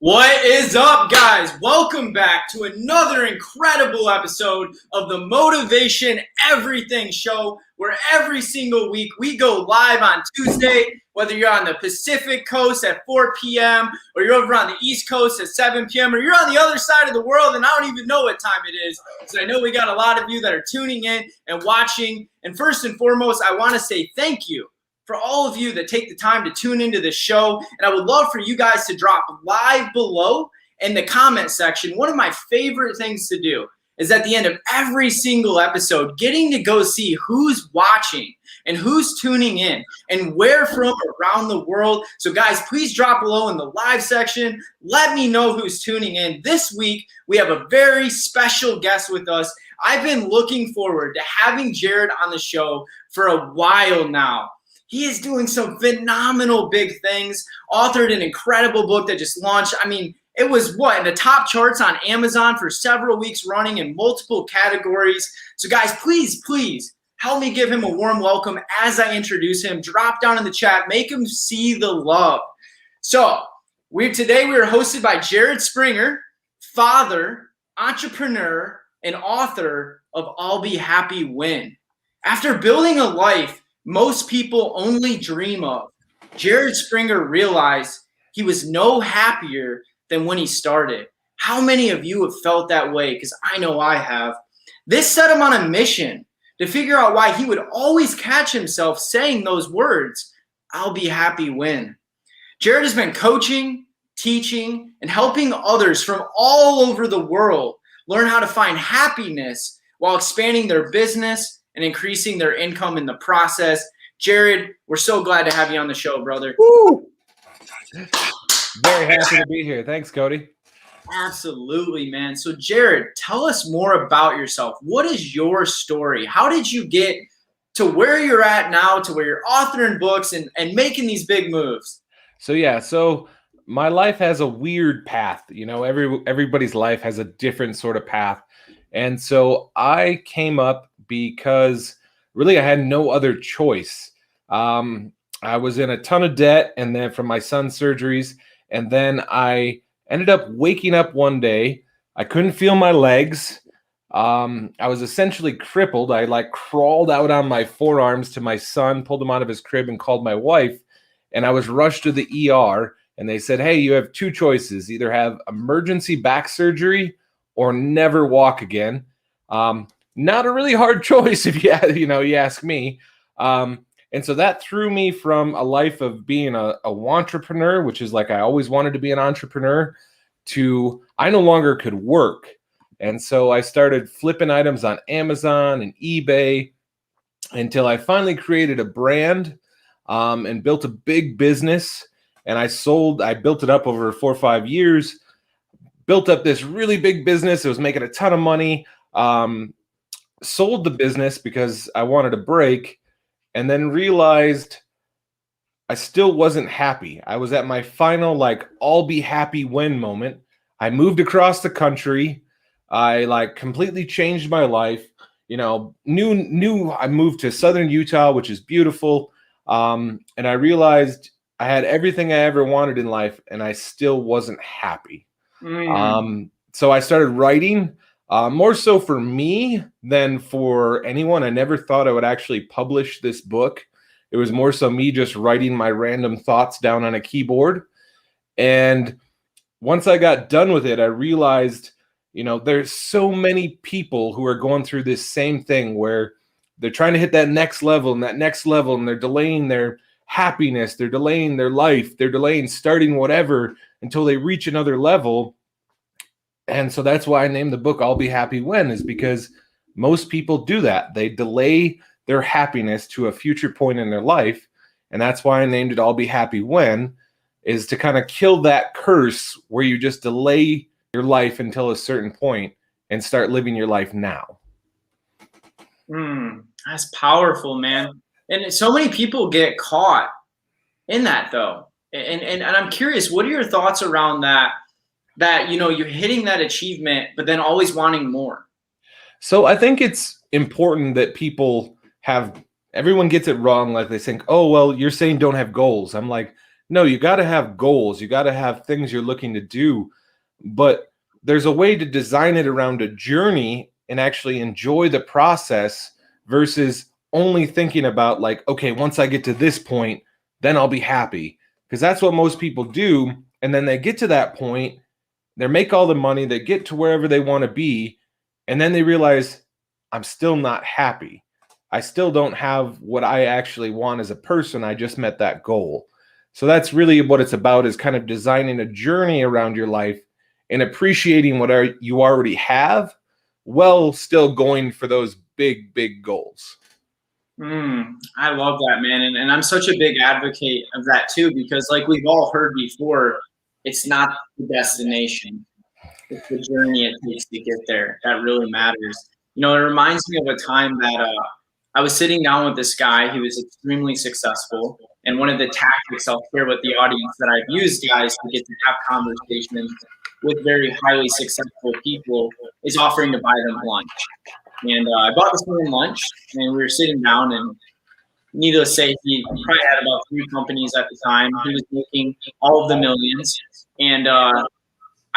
What is up, guys? Welcome back to another incredible episode of the Motivation Everything Show, where every single week we go live on Tuesday, whether you're on the Pacific Coast at 4 p.m., or you're over on the East Coast at 7 p.m., or you're on the other side of the world and I don't even know what time it is. So I know we got a lot of you that are tuning in and watching. And first and foremost, I want to say thank you for all of you that take the time to tune into this show. And I would love for you guys to drop live below in the comment section. One of my favorite things to do is at the end of every single episode, getting to go see who's watching and who's tuning in and where from around the world. So guys, please drop below in the live section. Let me know who's tuning in. This week, we have a very special guest with us. I've been looking forward to having Jared on the show for a while now. He is doing some phenomenal big things, authored an incredible book that just launched. I mean, it was in the top charts on Amazon for several weeks running in multiple categories. So guys, please help me give him a warm welcome as I introduce him. Drop down in the chat, make him see the love. So today we are hosted by Jared Springer, father, entrepreneur, and author of I'll Be Happy When. After building a life most people only dream of, Jared Springer realized he was no happier than when he started. How many of you have felt that way? Because I know I have. This set him on a mission to figure out why he would always catch himself saying those words, I'll be happy when. Jared has been coaching, teaching, and helping others from all over the world learn how to find happiness while expanding their business and increasing their income in the process. Jared, we're so glad to have you on the show, brother. Woo! Very happy to be here. Thanks, Cody. Absolutely, man. So Jared, tell us more about yourself. What is your story? How did you get to where you're at now, to where you're authoring books and making these big moves? So my life has a weird path. You know, everybody's life has a different sort of path. And so I came up because really I had no other choice. I was in a ton of debt, and then from my son's surgeries, and then I ended up waking up one day. I couldn't feel my legs. I was essentially crippled. I crawled out on my forearms to my son, pulled him out of his crib, and called my wife. And I was rushed to the ER, and they said, hey, you have two choices: either have emergency back surgery or never walk again. Not a really hard choice if you ask me. And so that threw me from a life of being a entrepreneur, which is like I always wanted to be an entrepreneur, to I no longer could work. And so I started flipping items on Amazon and eBay until I finally created a brand and built a big business. And I built it up over 4 or 5 years, built up this really big business. It was making a ton of money. Sold the business because I wanted a break, and then realized I still wasn't happy. I was at my final I'll be happy when moment. I moved across the country. I completely changed my life. You know, I moved to southern Utah, which is beautiful. And I realized I had everything I ever wanted in life, and I still wasn't happy. So I started writing. More so for me than for anyone. I never thought I would actually publish this book. It was more so me just writing my random thoughts down on a keyboard. And once I got done with it, I realized, there's so many people who are going through this same thing where they're trying to hit that next level, and they're delaying their happiness, they're delaying their life, they're delaying starting whatever until they reach another level. And so that's why I named the book I'll Be Happy When, is because most people do that. They delay their happiness to a future point in their life. And that's why I named it I'll Be Happy When, is to kind of kill that curse where you just delay your life until a certain point and start living your life now. That's powerful, man. And so many people get caught in that, though. And I'm curious, what are your thoughts around that you're hitting that achievement, but then always wanting more? So I think it's important that everyone gets it wrong. Like they think, oh, well, you're saying don't have goals. I'm like, No, you got to have goals. You got to have things you're looking to do, but there's a way to design it around a journey and actually enjoy the process versus only thinking about like, okay, once I get to this point, then I'll be happy. Because that's what most people do. And then they get to that point, they make all the money, they get to wherever they want to be, and then they realize I'm still not happy. I still don't have what I actually want as a person. I just met that goal. So that's really what it's about, is kind of designing a journey around your life and appreciating what you already have while still going for those big, big goals. I love that, man. And I'm such a big advocate of that too, because like we've all heard before, it's not the destination. It's the journey it takes to get there that really matters. You know, it reminds me of a time that I was sitting down with this guy. He was extremely successful. And one of the tactics I'll share with the audience that I've used, guys, to get to have conversations with very highly successful people is offering to buy them lunch. And I bought this man lunch, and we were sitting down, and needless to say, he probably had about 3 companies at the time. He was making all of the millions. And I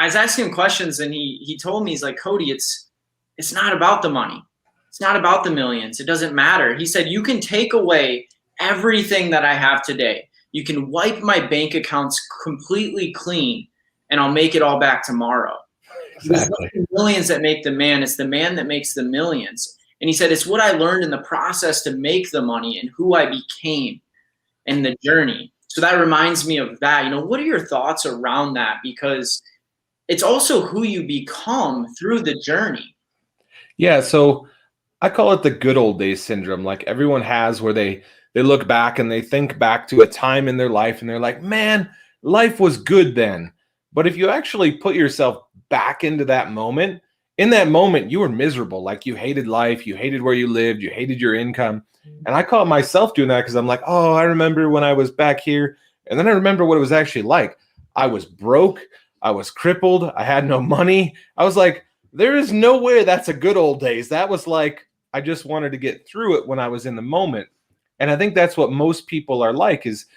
was asking him questions, and he told me, he's like, Cody, it's not about the money. It's not about the millions. It doesn't matter. He said, you can take away everything that I have today. You can wipe my bank accounts completely clean, and I'll make it all back tomorrow. Exactly. It's not the millions that make the man. It's the man that makes the millions. And he said, it's what I learned in the process to make the money and who I became in the journey. So that reminds me of that. You know, what are your thoughts around that? Because it's also who you become through the journey. Yeah, so I call it the good old days syndrome. Like everyone has, where they look back and they think back to a time in their life and they're like, man, life was good then. But if you actually put yourself back into that moment, in that moment, you were miserable. Like you hated life, you hated where you lived, you hated your income. And I caught myself doing that because I'm like, oh, I remember when I was back here. And then I remember what it was actually like. I was broke. I was crippled. I had no money. I was like, there is no way that's a good old days. That was like, I just wanted to get through it when I was in the moment. And I think that's what most people are like, is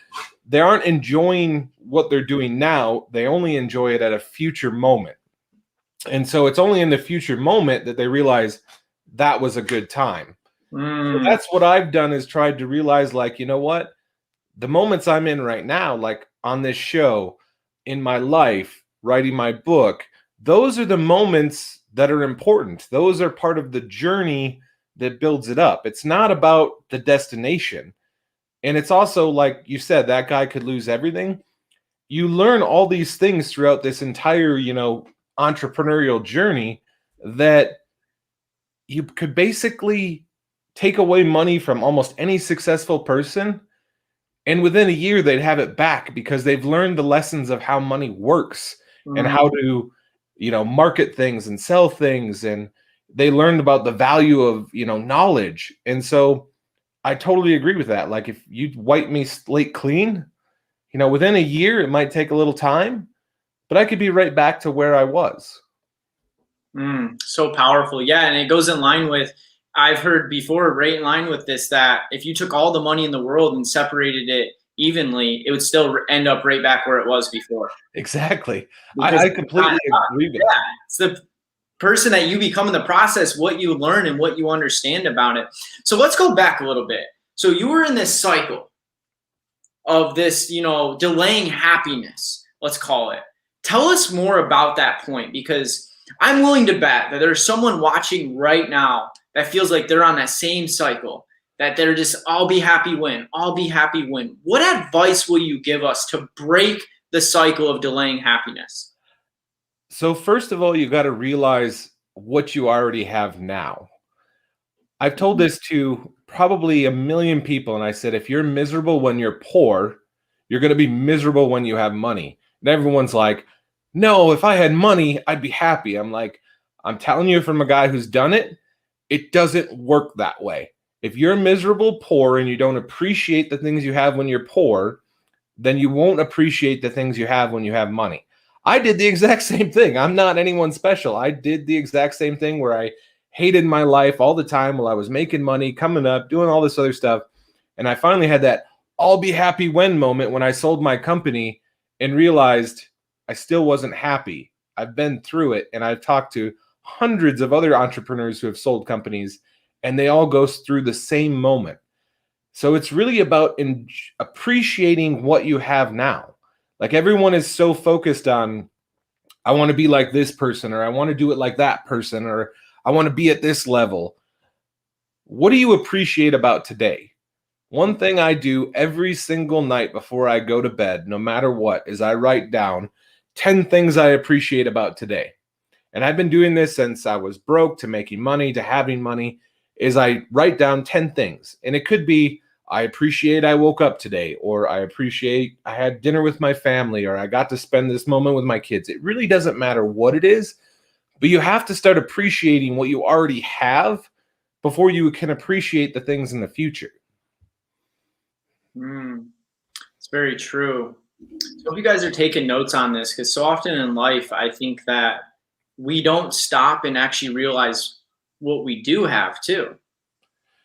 they aren't enjoying what they're doing now. They only enjoy it at a future moment. And so it's only in the future moment that they realize that was a good time. So that's what I've done, is tried to realize, like, you know what? The moments I'm in right now, like on this show, in my life, writing my book, those are the moments that are important. Those are part of the journey that builds it up. It's not about the destination. And it's also, like you said, that guy could lose everything. You learn all these things throughout this entire, entrepreneurial journey, that you could basically take away money from almost any successful person, and within a year they'd have it back because they've learned the lessons of how money works and how to, market things and sell things, and they learned about the value of, knowledge. And so I totally agree with that. Like if you wipe me slate clean, within a year, it might take a little time, but I could be right back to where I was. So powerful. Yeah. And it goes in line with, I've heard before, right in line with this, that if you took all the money in the world and separated it evenly, it would still end up right back where it was before. Exactly. I completely agree with that. It's the person that you become in the process, what you learn and what you understand about it. So let's go back a little bit. So you were in this cycle of this, delaying happiness, let's call it. Tell us more about that point, because I'm willing to bet that there's someone watching right now that feels like they're on that same cycle, that they're just, I'll be happy when, I'll be happy when. What advice will you give us to break the cycle of delaying happiness? So first of all, you got to realize what you already have now. I've told this to probably a million people, and I said, if you're miserable when you're poor, you're going to be miserable when you have money. And everyone's like, no, if I had money, I'd be happy. I'm like, I'm telling you from a guy who's done it, it doesn't work that way. If you're miserable poor and you don't appreciate the things you have when you're poor, then you won't appreciate the things you have when you have money. I did the exact same thing. I'm not anyone special. I did the exact same thing where I hated my life all the time while I was making money, coming up, doing all this other stuff. And I finally had that I'll be happy moment when I sold my company and realized I still wasn't happy. I've been through it, and I've talked to hundreds of other entrepreneurs who have sold companies, and they all go through the same moment. So it's really about appreciating what you have now. Like, everyone is so focused on, I want to be like this person, or I want to do it like that person, or I want to be at this level. What do you appreciate about today? One thing I do every single night before I go to bed, no matter what, is I write down 10 things I appreciate about today. And I've been doing this since I was broke, to making money, to having money, is I write down 10 things. And it could be, I appreciate I woke up today, or I appreciate I had dinner with my family, or I got to spend this moment with my kids. It really doesn't matter what it is, but you have to start appreciating what you already have before you can appreciate the things in the future. It's very true. So if you guys are taking notes on this, because so often in life, I think that we don't stop and actually realize what we do have too.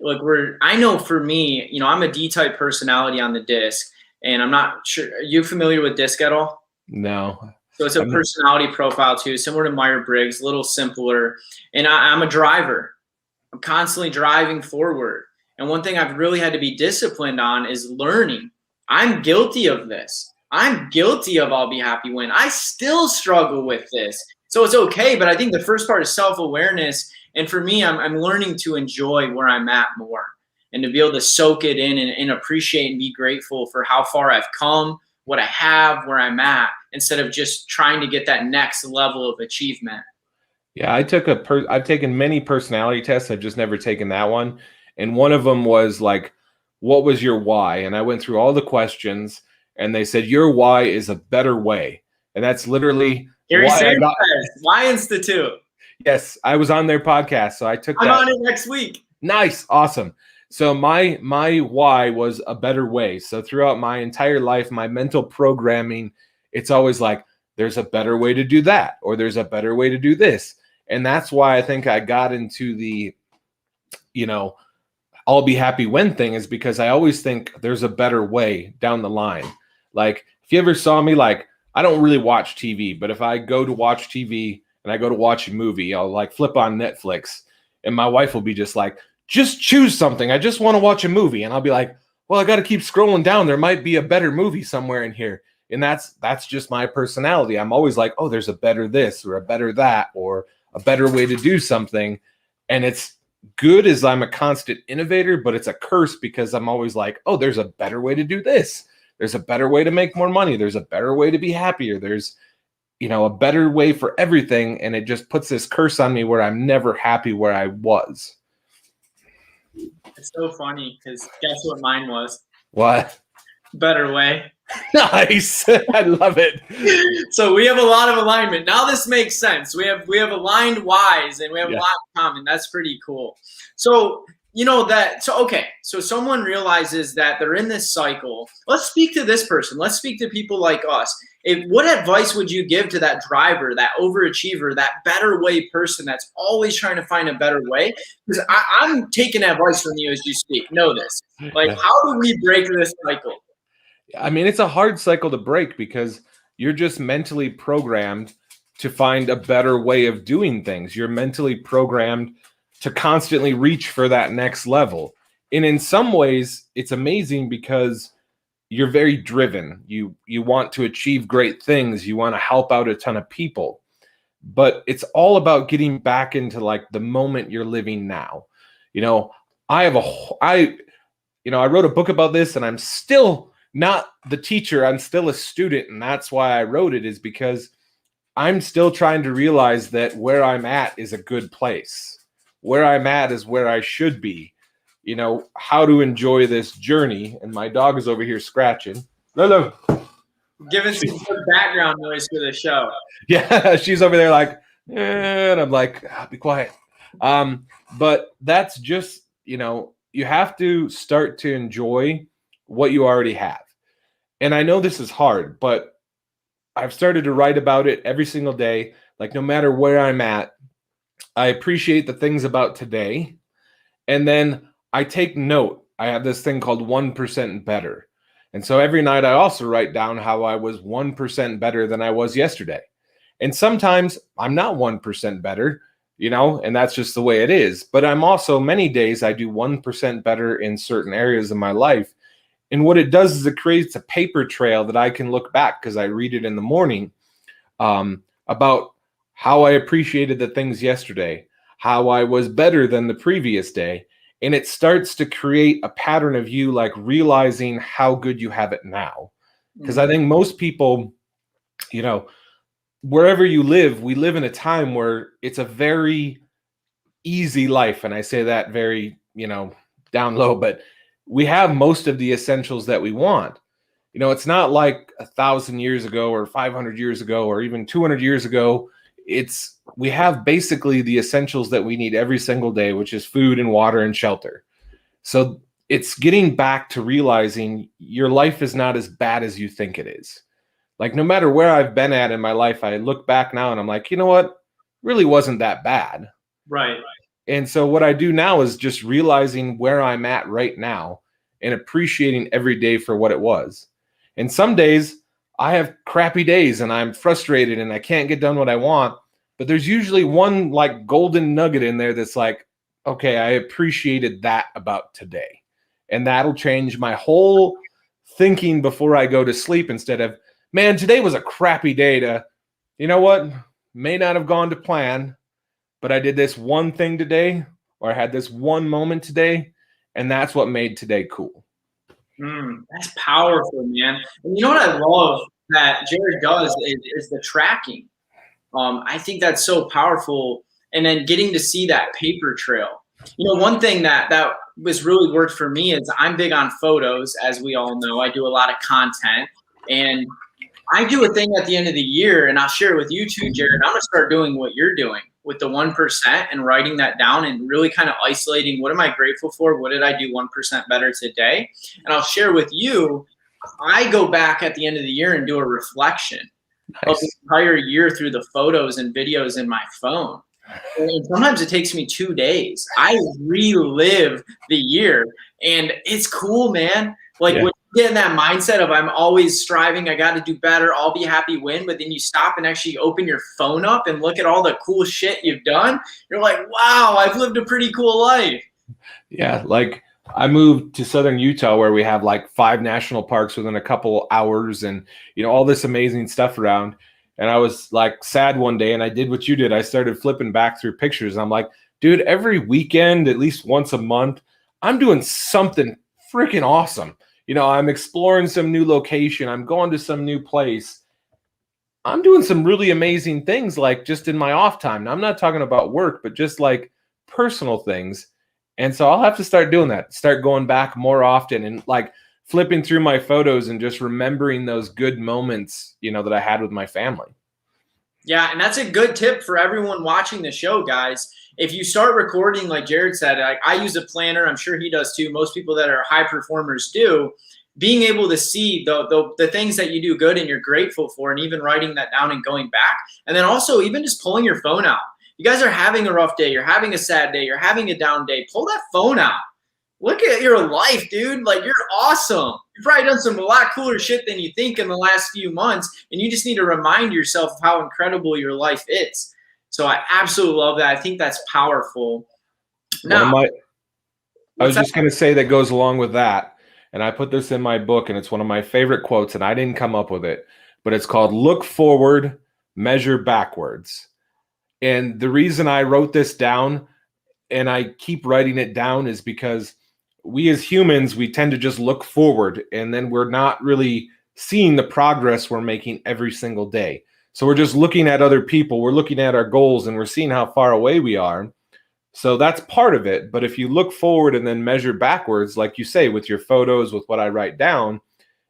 Like, I know for me, I'm a D-type personality on the disc, and I'm not sure. Are you familiar with disc at all? No. So it's a personality profile too, similar to Myers-Briggs, a little simpler. And I'm a driver. I'm constantly driving forward. And one thing I've really had to be disciplined on is learning. I'm guilty of this. I'm guilty of I'll be happy when. I still struggle with this. So it's okay, but I think the first part is self-awareness. And for me, I'm learning to enjoy where I'm at more, and to be able to soak it in and appreciate and be grateful for how far I've come, what I have, where I'm at, instead of just trying to get that next level of achievement. Yeah, I've taken many personality tests. I've just never taken that one. And one of them was like, what was your why? And I went through all the questions, and they said, your why is a better way. And that's literally Gary Sanchez, Why Institute. Yes, I was on their podcast, so I took I'm on it next week. Nice, awesome. So my why was a better way. So throughout my entire life, my mental programming, it's always like, there's a better way to do that, or there's a better way to do this. And that's why I think I got into the, I'll be happy when thing, is because I always think there's a better way down the line. Like, if you ever saw me, like, I don't really watch TV, but if I go to watch TV and I go to watch a movie, I'll like flip on Netflix, and my wife will be just like, just choose something. I just want to watch a movie. And I'll be like, well, I got to keep scrolling down. There might be a better movie somewhere in here. And that's just my personality. I'm always like, oh, there's a better this, or a better that, or a better way to do something. And it's good as I'm a constant innovator, but it's a curse because I'm always like, oh, there's a better way to do this. There's a better way to make more money. There's a better way to be happier. There's, a better way for everything. And it just puts this curse on me where I'm never happy where I was. It's so funny because guess what mine was? What? Better way. Nice. I love it. So we have a lot of alignment. Now this makes sense. We have aligned whys, and we have a lot in common. That's pretty cool. So so someone realizes that they're in this cycle. Let's speak to this person. Let's speak to people like us. What advice would you give to that driver, that overachiever, that better way person that's always trying to find a better way? Because I'm taking advice from you as you speak. Know this. Like, how do we break this cycle? I mean, it's a hard cycle to break because you're just mentally programmed to find a better way of doing things. You're mentally programmed to constantly reach for that next level. And in some ways, it's amazing because you're very driven. You want to achieve great things. You want to help out a ton of people. But it's all about getting back into like the moment you're living now. I wrote a book about this, and I'm still not the teacher. I'm still a student. And that's why I wrote it, is because I'm still trying to realize that where I'm at is a good place. Where I'm at is where I should be. How to enjoy this journey. And my dog is over here scratching. Lolo. Giving some good background noise for the show. Yeah, she's over there like, and I'm like, be quiet. But that's just, you have to start to enjoy what you already have. And I know this is hard, but I've started to write about it every single day. Like, no matter where I'm at, I appreciate the things about today. And then I take note. I have this thing called 1% better. And so every night I also write down how I was 1% better than I was yesterday. And sometimes I'm not 1% better, and that's just the way it is. But I'm also, many days I do 1% better in certain areas of my life. And what it does is it creates a paper trail that I can look back, because I read it in the morning, about how I appreciated the things yesterday, how I was better than the previous day. And it starts to create a pattern of you like realizing how good you have it now. Because I think most people, wherever you live, we live in a time where it's a very easy life. And I say that very, down low, but we have most of the essentials that we want. It's not like 1,000 years ago or 500 years ago or even 200 years ago. We have basically the essentials that we need every single day, which is food and water and shelter. So it's getting back to realizing your life is not as bad as you think it is. Like, no matter where I've been at in my life, I look back now and I'm like, you know what? Really wasn't that bad. Right. And so what I do now is just realizing where I'm at right now and appreciating every day for what it was. And some days I have crappy days and I'm frustrated and I can't get done what I want. But there's usually one like golden nugget in there that's like, okay, I appreciated that about today. And that'll change my whole thinking before I go to sleep, instead of, man, today was a crappy day, to, you know what, may not have gone to plan, but I did this one thing today, or I had this one moment today, and that's what made today cool. That's powerful, man. And you know what I love that Jared does is the tracking. I think that's so powerful. And then getting to see that paper trail. One thing that was really worked for me is I'm big on photos, as we all know. I do a lot of content, and I do a thing at the end of the year, and I'll share it with you too, Jared. I'm gonna start doing what you're doing with the 1% and writing that down and really kind of isolating, what am I grateful for? What did I do 1% better today? And I'll share with you, I go back at the end of the year and do a reflection of the entire year through the photos and videos in my phone. And sometimes it takes me 2 days. I relive the year, and it's cool, man. Like, when you get in that mindset of I'm always striving, I got to do better, I'll be happy, win. But then you stop and actually open your phone up and look at all the cool shit you've done. You're like, wow, I've lived a pretty cool life. Yeah, like I moved to southern Utah, where we have like 5 national parks within a couple hours, and all this amazing stuff around. And I was like sad one day, and I did what you did. I started flipping back through pictures. I'm like, dude, every weekend, at least once a month, I'm doing something freaking awesome. I'm exploring some new location. I'm going to some new place. I'm doing some really amazing things, like just in my off time. Now, I'm not talking about work, but just like personal things. And so I'll have to start doing that, start going back more often and like flipping through my photos and just remembering those good moments, that I had with my family. Yeah, and that's a good tip for everyone watching the show, guys. If you start recording, like Jared said, I use a planner. I'm sure he does too. Most people that are high performers do. Being able to see the things that you do good and you're grateful for, and even writing that down and going back. And then also even just pulling your phone out. You guys are having a rough day. You're having a sad day. You're having a down day. Pull that phone out. Look at your life, dude. Like, you're awesome. You've probably done a lot cooler shit than you think in the last few months, and you just need to remind yourself of how incredible your life is. So I absolutely love that. I think that's powerful. Now, I was just going to say that goes along with that, and I put this in my book, and it's one of my favorite quotes, and I didn't come up with it, but it's called "Look forward, measure backwards." And the reason I wrote this down, and I keep writing it down, is because we as humans, we tend to just look forward, and then we're not really seeing the progress we're making every single day. So we're just looking at other people, we're looking at our goals, and we're seeing how far away we are. So that's part of it. But if you look forward and then measure backwards, like you say, with your photos, with what I write down,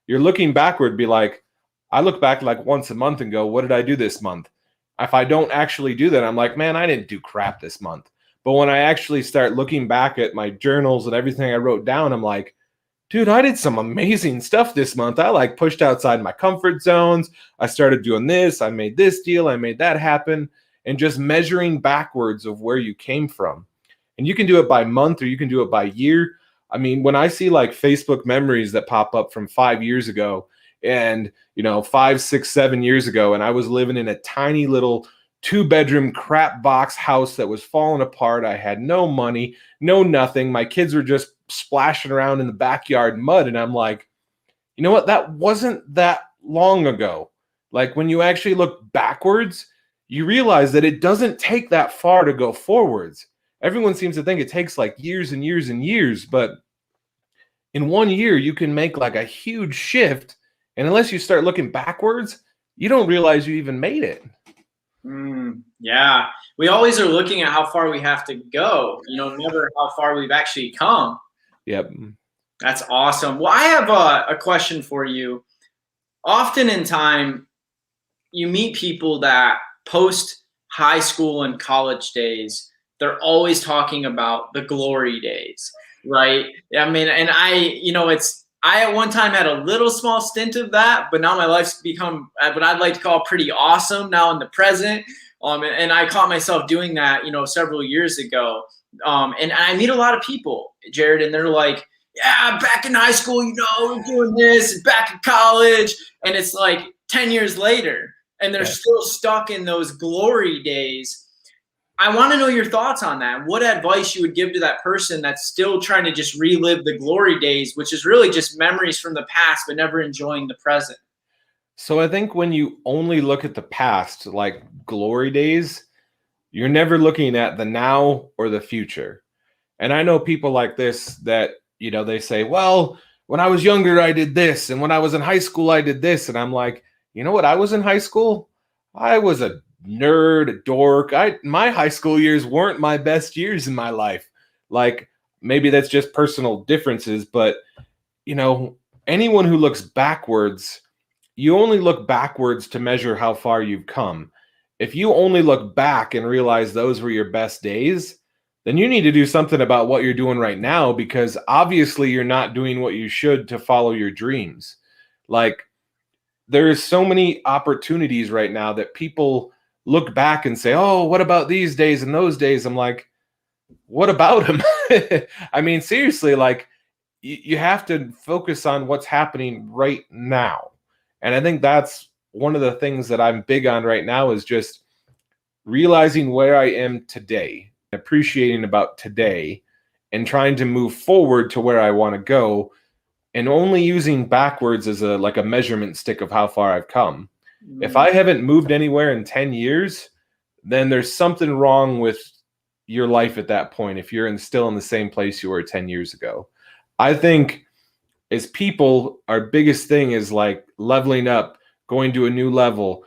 you're looking backward, be like, I look back like once a month and go, what did I do this month? If I don't actually do that, I'm like, man, I didn't do crap this month. But when I actually start looking back at my journals and everything I wrote down, I'm like, dude, I did some amazing stuff this month. I like pushed outside my comfort zones. I started doing this. I made this deal. I made that happen. And just measuring backwards of where you came from. And you can do it by month or you can do it by year. I mean, when I see like Facebook memories that pop up from 5 years ago and, 5, 6, 7 years ago, and I was living in a tiny little 2-bedroom crap box house that was falling apart. I had no money, no nothing. My kids were just splashing around in the backyard mud. And I'm like, you know what? That wasn't that long ago. Like when you actually look backwards, you realize that it doesn't take that far to go forwards. Everyone seems to think it takes like years and years and years, but in 1 year, you can make like a huge shift. And unless you start looking backwards, you don't realize you even made it. Yeah. We always are looking at how far we have to go, never how far we've actually come. Yep. That's awesome. Well, I have a question for you. Often in time, you meet people that post high school and college days, they're always talking about the glory days, right? I mean, and I at one time had a little small stint of that, but now my life's become what I'd like to call pretty awesome now in the present. And I caught myself doing that, several years ago. And I meet a lot of people, Jared, and they're like, yeah, back in high school, we're doing this, back in college. And it's like 10 years later, and they're still stuck in those glory days. I want to know your thoughts on that. What advice you would give to that person that's still trying to just relive the glory days, which is really just memories from the past, but never enjoying the present? So I think when you only look at the past, like glory days, you're never looking at the now or the future. And I know people like this that, they say, well, when I was younger, I did this. And when I was in high school, I did this. And I'm like, you know what? I was in high school. I was a nerd, a dork. My high school years weren't my best years in my life. Like maybe that's just personal differences, but anyone who looks backwards, you only look backwards to measure how far you've come. If you only look back and realize those were your best days, then you need to do something about what you're doing right now, because obviously you're not doing what you should to follow your dreams. Like there's so many opportunities right now that people look back and say, oh, what about these days and those days? I'm like, what about them? I mean, seriously, like you have to focus on what's happening right now. And I think that's one of the things that I'm big on right now is just realizing where I am today, appreciating about today, and trying to move forward to where I want to go, and only using backwards as a measurement stick of how far I've come. If I haven't moved anywhere in 10 years, then there's something wrong with your life at that point if you're still in the same place you were 10 years ago. I think as people, our biggest thing is like leveling up, going to a new level,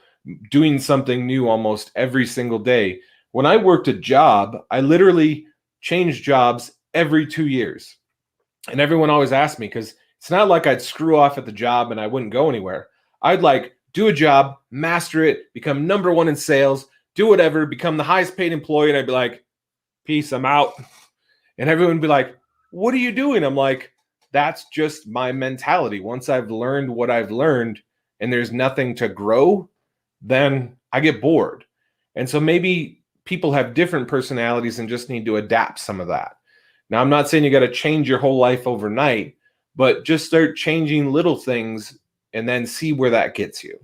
doing something new almost every single day. When I worked a job, I literally changed jobs every 2 years. And everyone always asked me, because it's not like I'd screw off at the job and I wouldn't go anywhere. I'd do a job, master it, become number one in sales, do whatever, become the highest paid employee. And I'd be like, peace, I'm out. And everyone would be like, what are you doing? I'm like, that's just my mentality. Once I've learned what I've learned and there's nothing to grow, then I get bored. And so maybe people have different personalities and just need to adapt some of that. Now, I'm not saying you got to change your whole life overnight, but just start changing little things and then see where that gets you.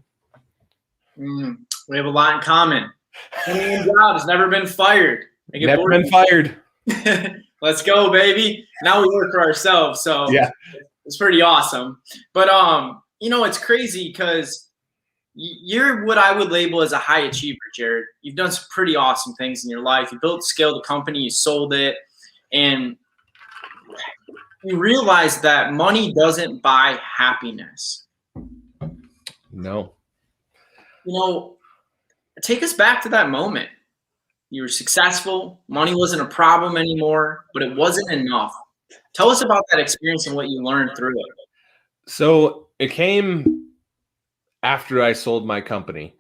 We have a lot in common. Any job has never been fired. Never been fired. Let's go, baby. Now we work for ourselves. So yeah, it's pretty awesome. But, it's crazy because you're what I would label as a high achiever, Jared. You've done some pretty awesome things in your life. You built, scaled a company, you sold it, and you realize that money doesn't buy happiness. No. Take us back to that moment. You were successful. Money wasn't a problem anymore, but it wasn't enough. Tell us about that experience and what you learned through it. So it came after I sold my company.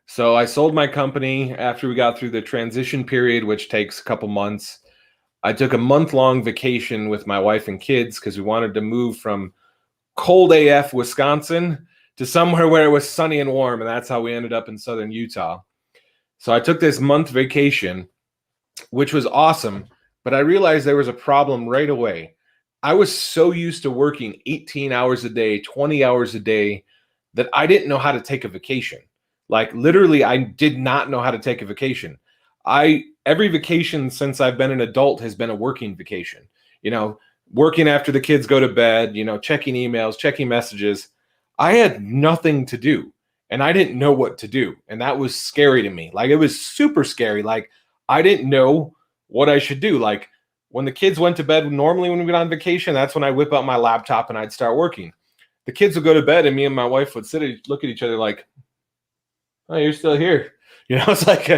So I sold my company after we got through the transition period, which takes a couple months. I took a month-long vacation with my wife and kids because we wanted to move from cold AF Wisconsin to somewhere where it was sunny and warm, and that's how we ended up in southern Utah. So I took this month vacation, which was awesome, but I realized there was a problem right away. I was so used to working 18 hours a day, 20 hours a day, that I didn't know how to take a vacation. Like literally, I did not know how to take a vacation. Every vacation since I've been an adult has been a working vacation. You know, working after the kids go to bed, checking emails, checking messages. I had nothing to do and I didn't know what to do. And that was scary to me. Like it was super scary. Like I didn't know what I should do. Like when the kids went to bed, normally when we went on vacation, that's when I whip out my laptop and I'd start working. The kids would go to bed and me and my wife would sit and look at each other like, oh, you're still here. It's like,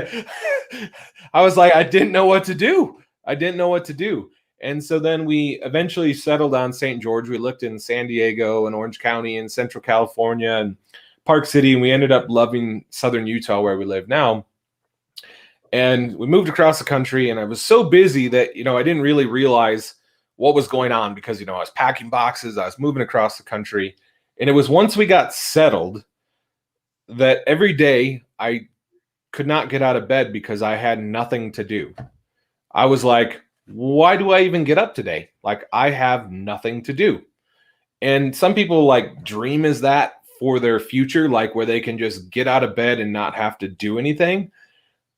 I was like, I didn't know what to do. I didn't know what to do. And so then we eventually settled on St. George. We looked in San Diego and Orange County and Central California and Park City. And we ended up loving Southern Utah where we live now. And we moved across the country and I was so busy that, I didn't really realize what was going on because, I was packing boxes, I was moving across the country. And it was once we got settled that every day I could not get out of bed because I had nothing to do. I was like, why do I even get up today? Like I have nothing to do. And some people like dream as that for their future, like where they can just get out of bed and not have to do anything.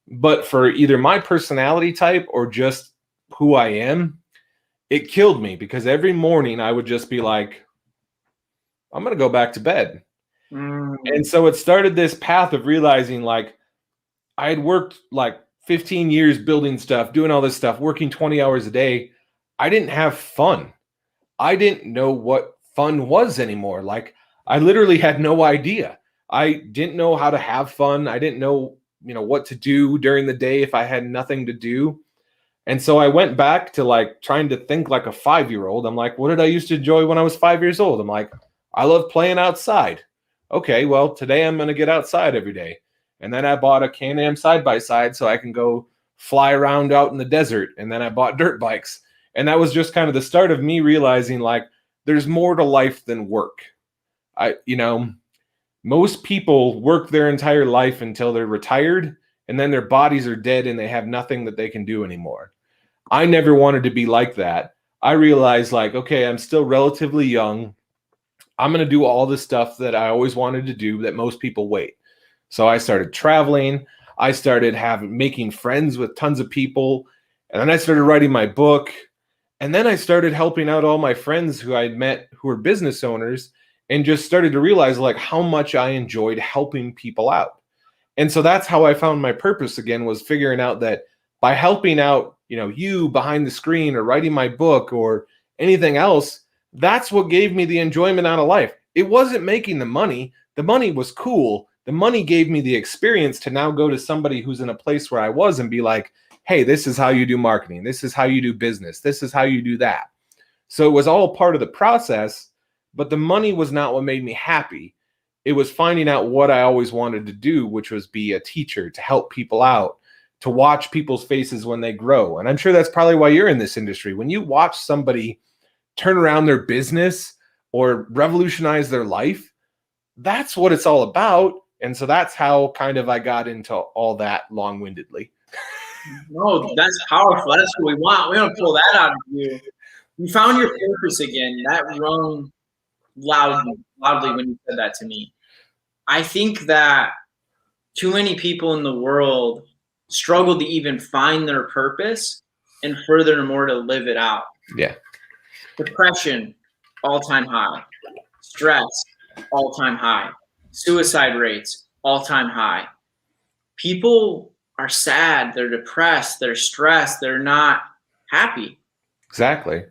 But for either my personality type or just who I am, it killed me because every morning I would just be like, I'm going to go back to bed. And so it started this path of realizing like I had worked like 15 years building stuff, doing all this stuff, working 20 hours a day. I didn't have fun. I didn't know what fun was anymore. Like I literally had no idea. I didn't know how to have fun. I didn't know, what to do during the day if I had nothing to do. And so I went back to like trying to think like a 5-year-old. I'm like, what did I used to enjoy when I was 5 years old? I'm like, I love playing outside. Okay, well, today I'm going to get outside every day. And then I bought a Can-Am side-by-side so I can go fly around out in the desert. And then I bought dirt bikes. And that was just kind of the start of me realizing like there's more to life than work. Most people work their entire life until they're retired and then their bodies are dead and they have nothing that they can do anymore. I never wanted to be like that. I realized like, okay, I'm still relatively young. I'm going to do all the stuff that I always wanted to do that most people wait. So I started traveling. I started making friends with tons of people. And then I started writing my book. And then I started helping out all my friends who I'd met who were business owners and just started to realize like how much I enjoyed helping people out. And so that's how I found my purpose again, was figuring out that by helping out, you behind the screen or writing my book or anything else, that's what gave me the enjoyment out of life. It wasn't making the money. The money was cool. The money gave me the experience to now go to somebody who's in a place where I was and be like, hey, this is how you do marketing. This is how you do business. This is how you do that. So it was all part of the process, but the money was not what made me happy. It was finding out what I always wanted to do, which was be a teacher, to help people out, to watch people's faces when they grow. And I'm sure that's probably why you're in this industry. When you watch somebody turn around their business or revolutionize their life, that's what it's all about. And so that's how kind of I got into all that long-windedly. No, that's powerful. That's what we want. We want to pull that out of you. You found your purpose again. That rung loudly when you said that to me. I think that too many people in the world struggle to even find their purpose and furthermore to live it out. Yeah. Depression, all-time high. Stress, all-time high. Suicide rates, all-time high. People are sad, they're depressed, they're stressed, they're not happy. Exactly.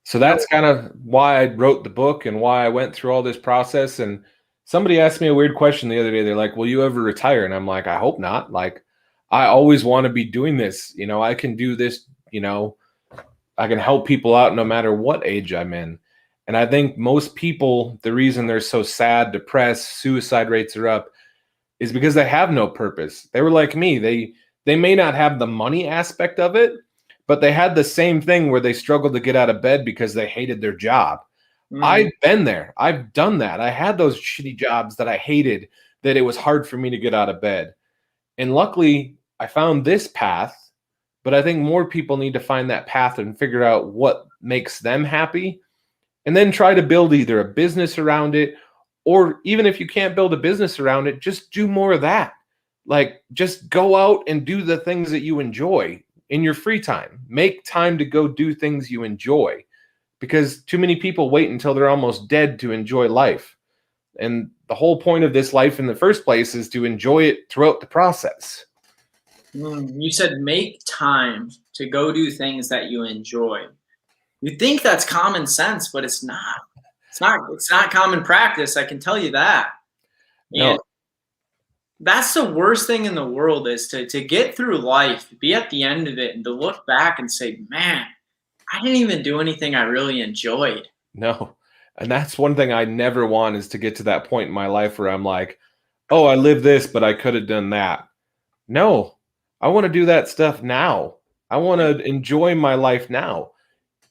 So that's kind of why I wrote the book and why I went through all this process. And somebody asked me a weird question the other day. They're like, will you ever retire? And I'm like, I hope not. Like, I always want to be doing this. I can do this, I can help people out no matter what age I'm in. And I think most people, the reason they're so sad, depressed, suicide rates are up, is because they have no purpose. They were like me. They may not have the money aspect of it, but they had the same thing where they struggled to get out of bed because they hated their job. I've been there. I've done that. I had those shitty jobs that I hated, that it was hard for me to get out of bed. And luckily, I found this path, but I think more people need to find that path and figure out what makes them happy, and then try to build either a business around it, or even if you can't build a business around it, just do more of that. Like, just go out and do the things that you enjoy in your free time. Make time to go do things you enjoy, because too many people wait until they're almost dead to enjoy life. And the whole point of this life in the first place is to enjoy it throughout the process. You said make time to go do things that you enjoy. You think that's common sense, but it's not. It's not common practice, I can tell you that. No. And that's the worst thing in the world, is to get through life, be at the end of it, and to look back and say, man, I didn't even do anything I really enjoyed. No. And that's one thing I never want, is to get to that point in my life where I'm like, oh, I lived this, but I could have done that. No, I want to do that stuff now. I want to enjoy my life now.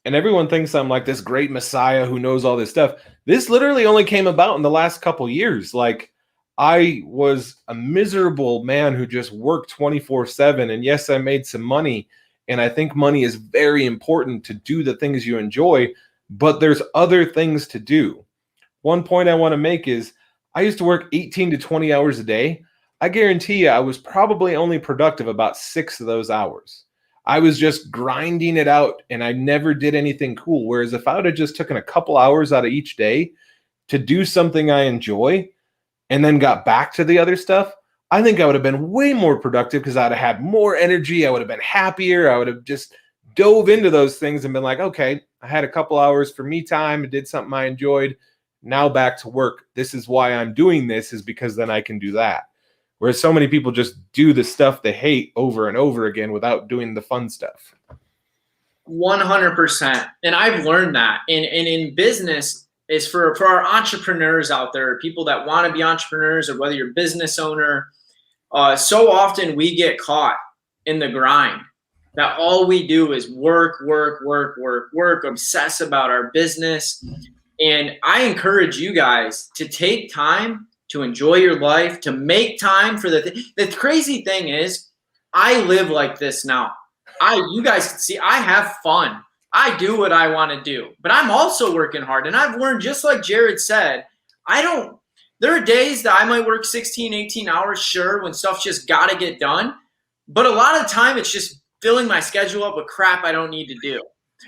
And everyone thinks I'm like this great messiah who knows all this stuff. This literally only came about in the last couple years. Like, I was a miserable man who just worked 24/7. And yes, I made some money. And I think money is very important to do the things you enjoy, but there's other things to do. One point I want to make is I used to work 18 to 20 hours a day. I guarantee you I was probably only productive about 6 of those hours. I was just grinding it out and I never did anything cool. Whereas if I would have just taken a couple hours out of each day to do something I enjoy and then got back to the other stuff, I think I would have been way more productive, because I'd have had more energy. I would have been happier. I would have just dove into those things and been like, okay, I had a couple hours for me time and did something I enjoyed. Now back to work. This is why I'm doing this, is because then I can do that. Whereas so many people just do the stuff they hate over and over again without doing the fun stuff. 100%. And I've learned that. And in business, is for our entrepreneurs out there, people that want to be entrepreneurs, or whether you're a business owner, so often we get caught in the grind that all we do is work, obsess about our business. And I encourage you guys to take time to enjoy your life, to make time for the crazy thing is, I live like this now. You guys can see, I have fun. I do what I want to do, but I'm also working hard. And I've learned, just like Jared said, there are days that I might work 16, 18 hours, sure, when stuff's just got to get done. But a lot of the time it's just filling my schedule up with crap I don't need to do.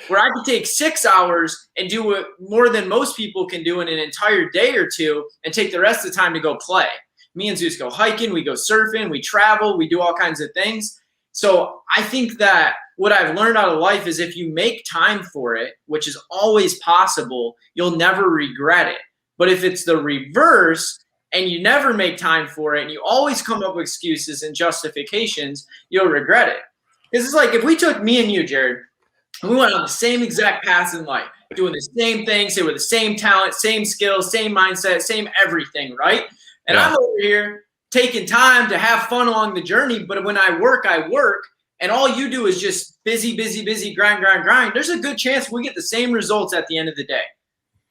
Where I can take 6 hours and do what more than most people can do in an entire day or two, and take the rest of the time to go play. Me and Zeus go hiking, we go surfing, we travel, we do all kinds of things. So I think that what I've learned out of life is, if you make time for it, which is always possible, you'll never regret it. But if it's the reverse and you never make time for it and you always come up with excuses and justifications, you'll regret it. Because it's like, if we took me and you, Jared, and we went on the same exact paths in life, doing the same things, say with the same talent, same skills, same mindset, same everything, right? And I'm over here taking time to have fun along the journey, but when I work, and all you do is just busy, grind. There's a good chance we get the same results at the end of the day.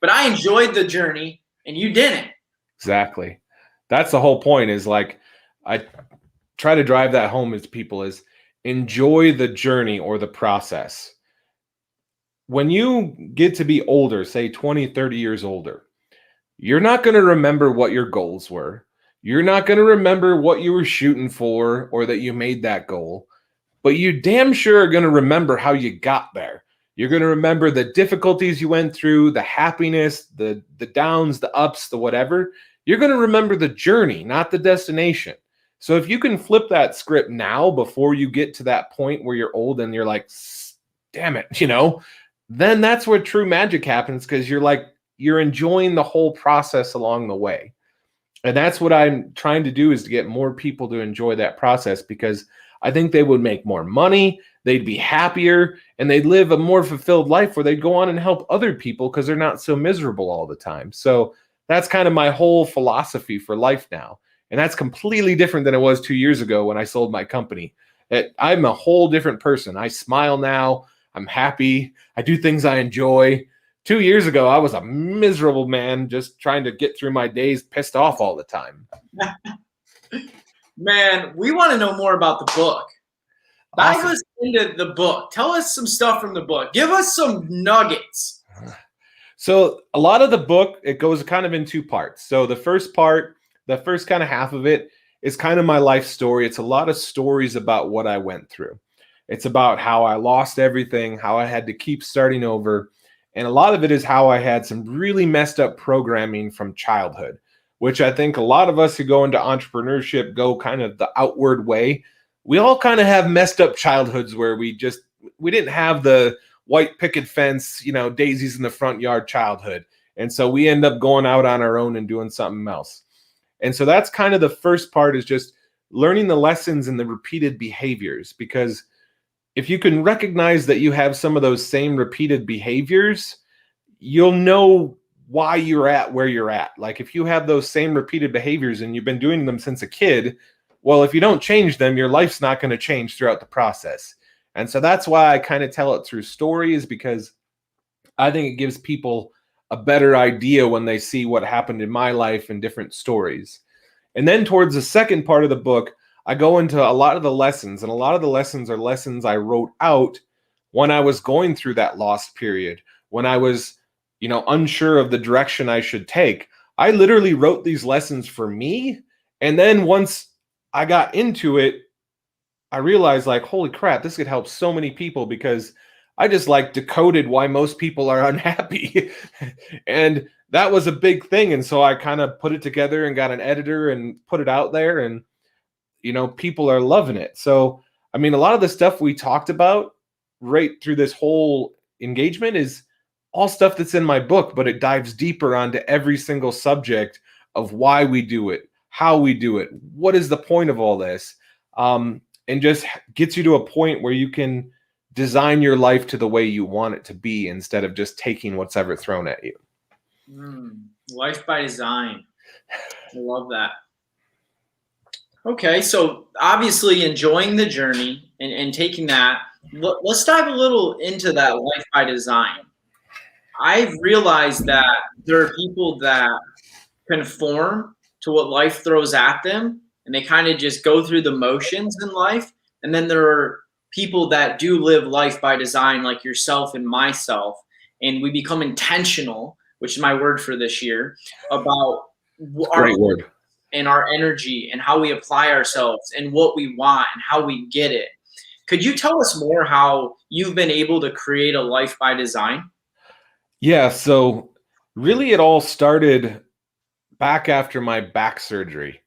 But I enjoyed the journey and you didn't. Exactly. That's the whole point, is like, I try to drive that home as people, is enjoy the journey or the process. When you get to be older, say 20, 30 years older, you're not going to remember what your goals were. You're not going to remember what you were shooting for or that you made that goal, but you damn sure are going to remember how you got there. You're going to remember the difficulties you went through, the happiness, the downs, the ups, the whatever. You're going to remember the journey, not the destination. So if you can flip that script now before you get to that point where you're old and you're like, damn it, then that's where true magic happens, because you're enjoying the whole process along the way. And that's what I'm trying to do, is to get more people to enjoy that process, because I think they would make more money, they'd be happier, and they'd live a more fulfilled life where they'd go on and help other people because they're not so miserable all the time. So that's kind of my whole philosophy for life now. And that's completely different than it was 2 years ago when I sold my company. I'm a whole different person. I smile now. I'm happy. I do things I enjoy. 2 years ago, I was a miserable man just trying to get through my days pissed off all the time. Man, we want to know more about the book. Awesome. Dive us into the book. Tell us some stuff from the book. Give us some nuggets. So a lot of the book, it goes kind of in two parts. So the first part, the first kind of half of it is kind of my life story. It's a lot of stories about what I went through. It's about how I lost everything, how I had to keep starting over. And a lot of it is how I had some really messed up programming from childhood, which I think a lot of us who go into entrepreneurship go kind of the outward way. We all kind of have messed up childhoods where we didn't have the white picket fence, daisies in the front yard childhood. And so we end up going out on our own and doing something else. And so that's kind of the first part, is just learning the lessons and the repeated behaviors. Because if you can recognize that you have some of those same repeated behaviors, you'll know why you're at where you're at. Like if you have those same repeated behaviors and you've been doing them since a kid, well, if you don't change them, your life's not going to change throughout the process. And so that's why I kind of tell it through stories, because I think it gives people a better idea when they see what happened in my life in different stories. And then towards the second part of the book, I go into a lot of the lessons, and a lot of the lessons are lessons I wrote out when I was going through that lost period, when I was, unsure of the direction I should take. I literally wrote these lessons for me. And then once I got into it, I realized, like, holy crap, this could help so many people, because I just decoded why most people are unhappy. And that was a big thing. And so I kind of put it together and got an editor and put it out there, and, people are loving it. So, I mean, a lot of the stuff we talked about right through this whole engagement is all stuff that's in my book, but it dives deeper onto every single subject of why we do it, how we do it, what is the point of all this, and just gets you to a point where you can design your life to the way you want it to be, instead of just taking what's ever thrown at you. Life by design. I love that. Okay, so obviously enjoying the journey and taking that, let's dive a little into that life by design. I've realized that there are people that conform to what life throws at them, and they kind of just go through the motions in life. And then there are people that do live life by design, like yourself and myself, and we become intentional, which is my word for this year, about Great word. And our energy and how we apply ourselves and what we want and how we get it. Could you tell us more how you've been able to create a life by design? Yeah, so really it all started back after my back surgery.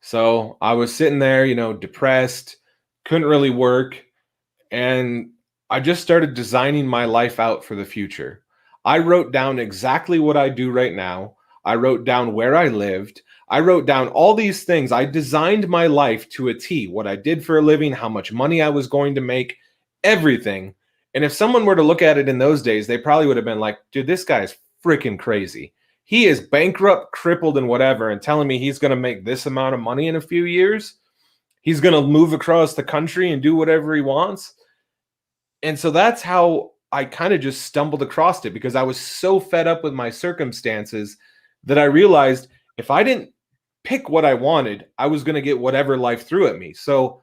So I was sitting there, depressed, couldn't really work, and I just started designing my life out for the future. I wrote down exactly what I do right now. I wrote down where I lived. I wrote down all these things. I designed my life to a T, what I did for a living, how much money I was going to make, everything. And if someone were to look at it in those days, they probably would have been like, dude, this guy is freaking crazy. He is bankrupt, crippled, and whatever, and telling me he's going to make this amount of money in a few years. He's going to move across the country and do whatever he wants. And so that's how I kind of just stumbled across it, because I was so fed up with my circumstances that I realized if I didn't pick what I wanted, I was going to get whatever life threw at me. So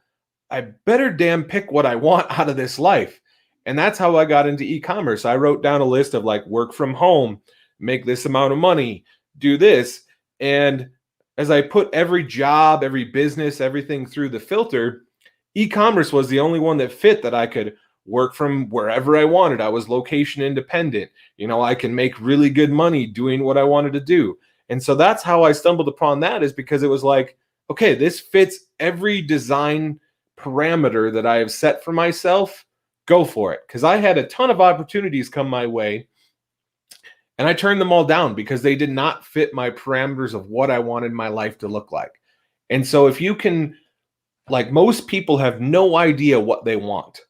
I better damn pick what I want out of this life. And that's how I got into e-commerce. I wrote down a list of work from home, make this amount of money, do this. And as I put every job, every business, everything through the filter, e-commerce was the only one that fit, that I could work from wherever I wanted. I was location independent. I can make really good money doing what I wanted to do. And so that's how I stumbled upon that, is because it was like, okay, this fits every design parameter that I have set for myself. Go for it. Because I had a ton of opportunities come my way, and I turned them all down because they did not fit my parameters of what I wanted my life to look like. And so if you can, most people have no idea what they want.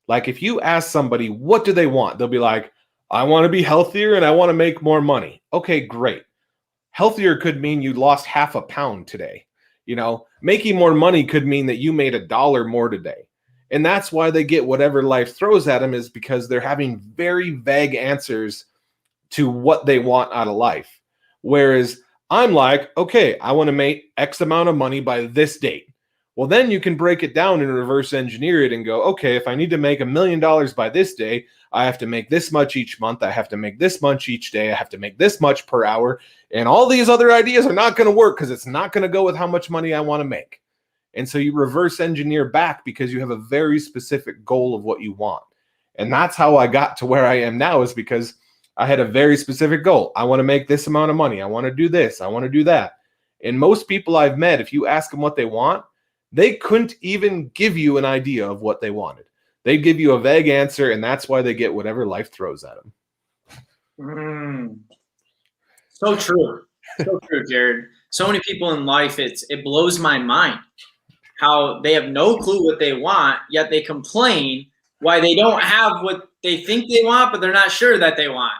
If you ask somebody, what do they want? They'll be like, I want to be healthier and I want to make more money. Okay, great. Healthier could mean you lost half a pound today. Making more money could mean that you made $1 more today. And that's why they get whatever life throws at them, is because they're having very vague answers to what they want out of life. Whereas I'm like, okay, I want to make X amount of money by this date. Well, then you can break it down and reverse engineer it and go, okay, if I need to make $1 million by this day, I have to make this much each month. I have to make this much each day. I have to make this much per hour. And all these other ideas are not going to work because it's not going to go with how much money I want to make. And so you reverse engineer back because you have a very specific goal of what you want. And that's how I got to where I am now, is because I had a very specific goal. I want to make this amount of money. I want to do this. I want to do that. And most people I've met, if you ask them what they want, they couldn't even give you an idea of what they wanted. They'd give you a vague answer, and that's why they get whatever life throws at them. So true. So true, Jared. So many people in life, it blows my mind how they have no clue what they want, yet they complain why they don't have what they think they want, but they're not sure that they want.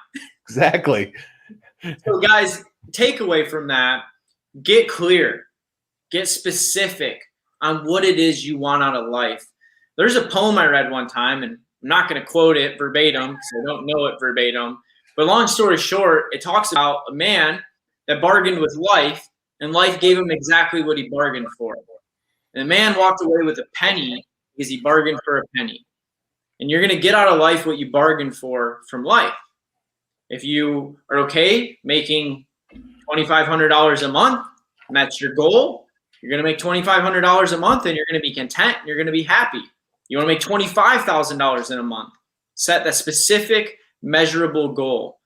Exactly. So guys, takeaway from that, get clear, get specific on what it is you want out of life. There's a poem I read one time, and I'm not going to quote it verbatim because I don't know it verbatim. But long story short, it talks about a man that bargained with life, and life gave him exactly what he bargained for. And the man walked away with a penny because he bargained for a penny. And you're going to get out of life what you bargained for from life. If you are okay making $2,500 a month, and that's your goal, you're going to make $2,500 a month, and you're going to be content. And you're going to be happy. You want to make $25,000 in a month. Set that specific, measurable goal.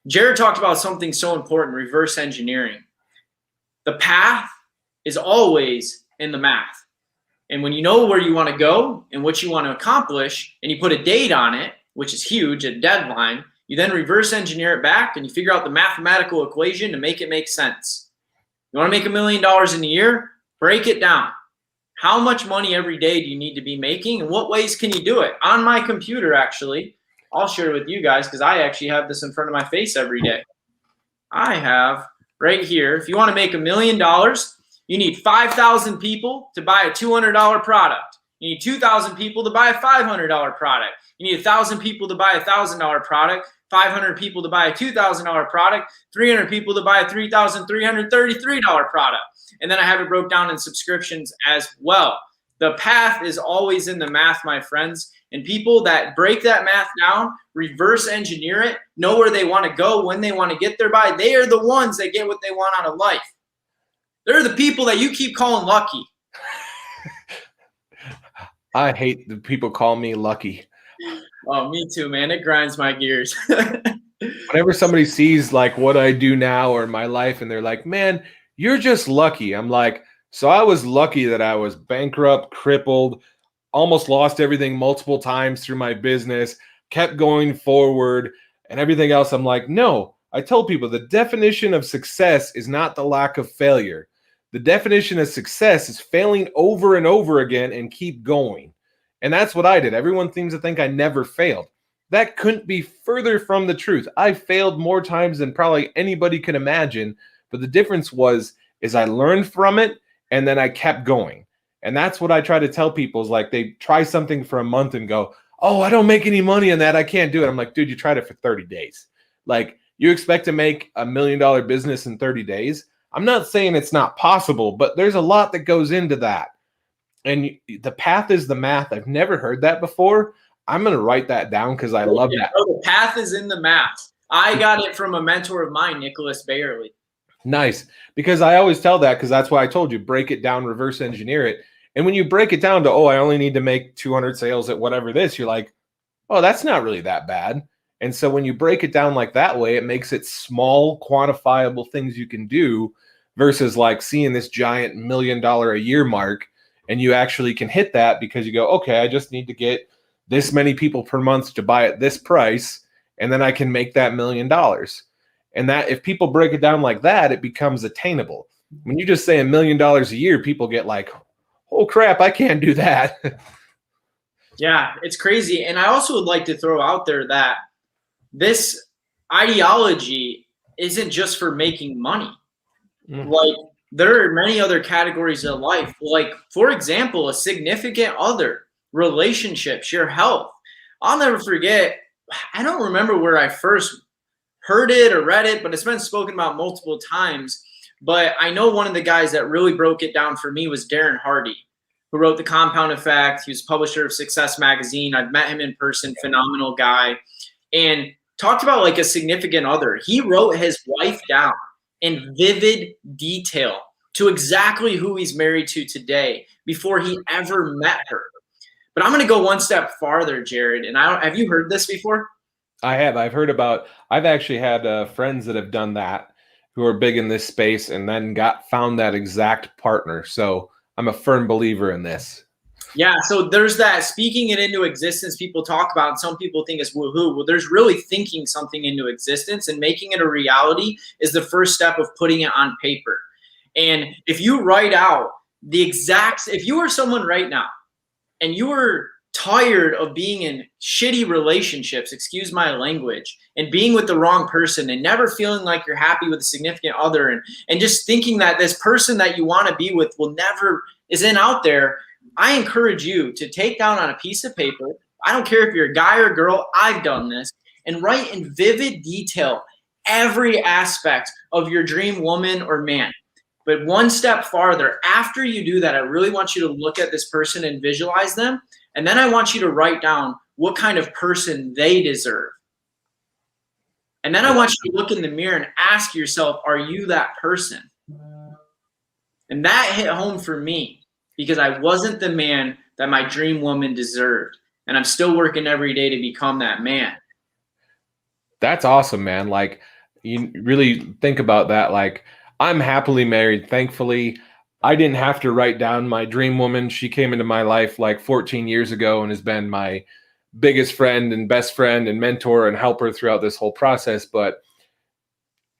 Jared talked about something so important, reverse engineering. The path is always in the math. And when you know where you want to go and what you want to accomplish, and you put a date on it, which is huge, a deadline, you then reverse engineer it back and you figure out the mathematical equation to make it make sense. You want to make $1 million in a year? Break it down. How much money every day do you need to be making, and what ways can you do it? On my computer, actually, I'll share it with you guys because I actually have this in front of my face every day. I have right here, if you want to make $1 million, you need 5,000 people to buy a $200 product. You need 2,000 people to buy a $500 product. You need 1,000 people to buy a $1,000 product, 500 people to buy a $2,000 product, 300 people to buy a $3,333 product. And then I have it broke down in subscriptions as well. The path is always in the math, my friends. And people that break that math down, reverse engineer it, know where they want to go, when they want to get there by, they are the ones that get what they want out of life. They're the people that you keep calling lucky. I hate the people call me lucky. Oh, me too, man. It grinds my gears. Whenever somebody sees like what I do now or my life and they're like, man, you're just lucky. I'm like, so I was lucky that I was bankrupt, crippled, almost lost everything multiple times through my business, kept going forward and everything else. I'm like, no, I tell people the definition of success is not the lack of failure. The definition of success is failing over and over again and keep going. And that's what I did. Everyone seems to think I never failed. That couldn't be further from the truth. I failed more times than probably anybody could imagine. But the difference is I learned from it and then I kept going. And that's what I try to tell people is like they try something for a month and go, oh, I don't make any money on that. I can't do it. I'm like, dude, you tried it for 30 days. Like you expect to make $1 million business in 30 days. I'm not saying it's not possible, but there's a lot that goes into that. And the path is the math. I've never heard that before. I'm going to write that down because I love that. No, the path is in the math. I got it from a mentor of mine, Nicholas Bayerly. Nice. Because I always tell that because that's why I told you, break it down, reverse engineer it. And when you break it down to, oh, I only need to make 200 sales at whatever this, you're like, oh, that's not really that bad. And so when you break it down like that way, it makes it small, quantifiable things you can do versus like seeing this giant $1 million a year mark. And you actually can hit that because you go, okay, I just need to get this many people per month to buy at this price. And then I can make that $1 million. And that if people break it down like that, it becomes attainable. When you just say $1 million a year, people get like, oh crap, I can't do that. Yeah, it's crazy. And I also would like to throw out there that this ideology isn't just for making money. Mm-hmm. Like there are many other categories of life. Like, for example, a significant other, relationships, your health. I'll never forget, I don't remember where I first heard it or read it, but it's been spoken about multiple times. But I know one of the guys that really broke it down for me was Darren Hardy. who wrote The Compound Effect. He was publisher of Success Magazine. I've met him in person, phenomenal guy. And talked about like a significant other. He wrote his wife down in vivid detail to exactly who he's married to today before he ever met her. But I'm going to go one step farther, Jared. And have you heard this before? I have. I've actually had friends that have done that, who are big in this space, and then found that exact partner. So I'm a firm believer in this. Yeah, so there's that speaking it into existence people talk about, and some people think it's woohoo. Well, there's really thinking something into existence, and making it a reality is the first step of putting it on paper. And if you write out if you were someone right now and you were tired of being in shitty relationships, excuse my language, and being with the wrong person and never feeling like you're happy with a significant other, and just thinking that this person that you want to be with isn't out there, I encourage you to take down on a piece of paper, I don't care if you're a guy or a girl, I've done this, and write in vivid detail every aspect of your dream woman or man. But one step farther, after you do that, I really want you to look at this person and visualize them. And then I want you to write down what kind of person they deserve. And then I want you to look in the mirror and ask yourself, are you that person? And that hit home for me because I wasn't the man that my dream woman deserved. And I'm still working every day to become that man. That's awesome, man. Like, you really think about that. Like, I'm happily married, thankfully. I didn't have to write down my dream woman. She came into my life like 14 years ago and has been my biggest friend and best friend and mentor and helper throughout this whole process. But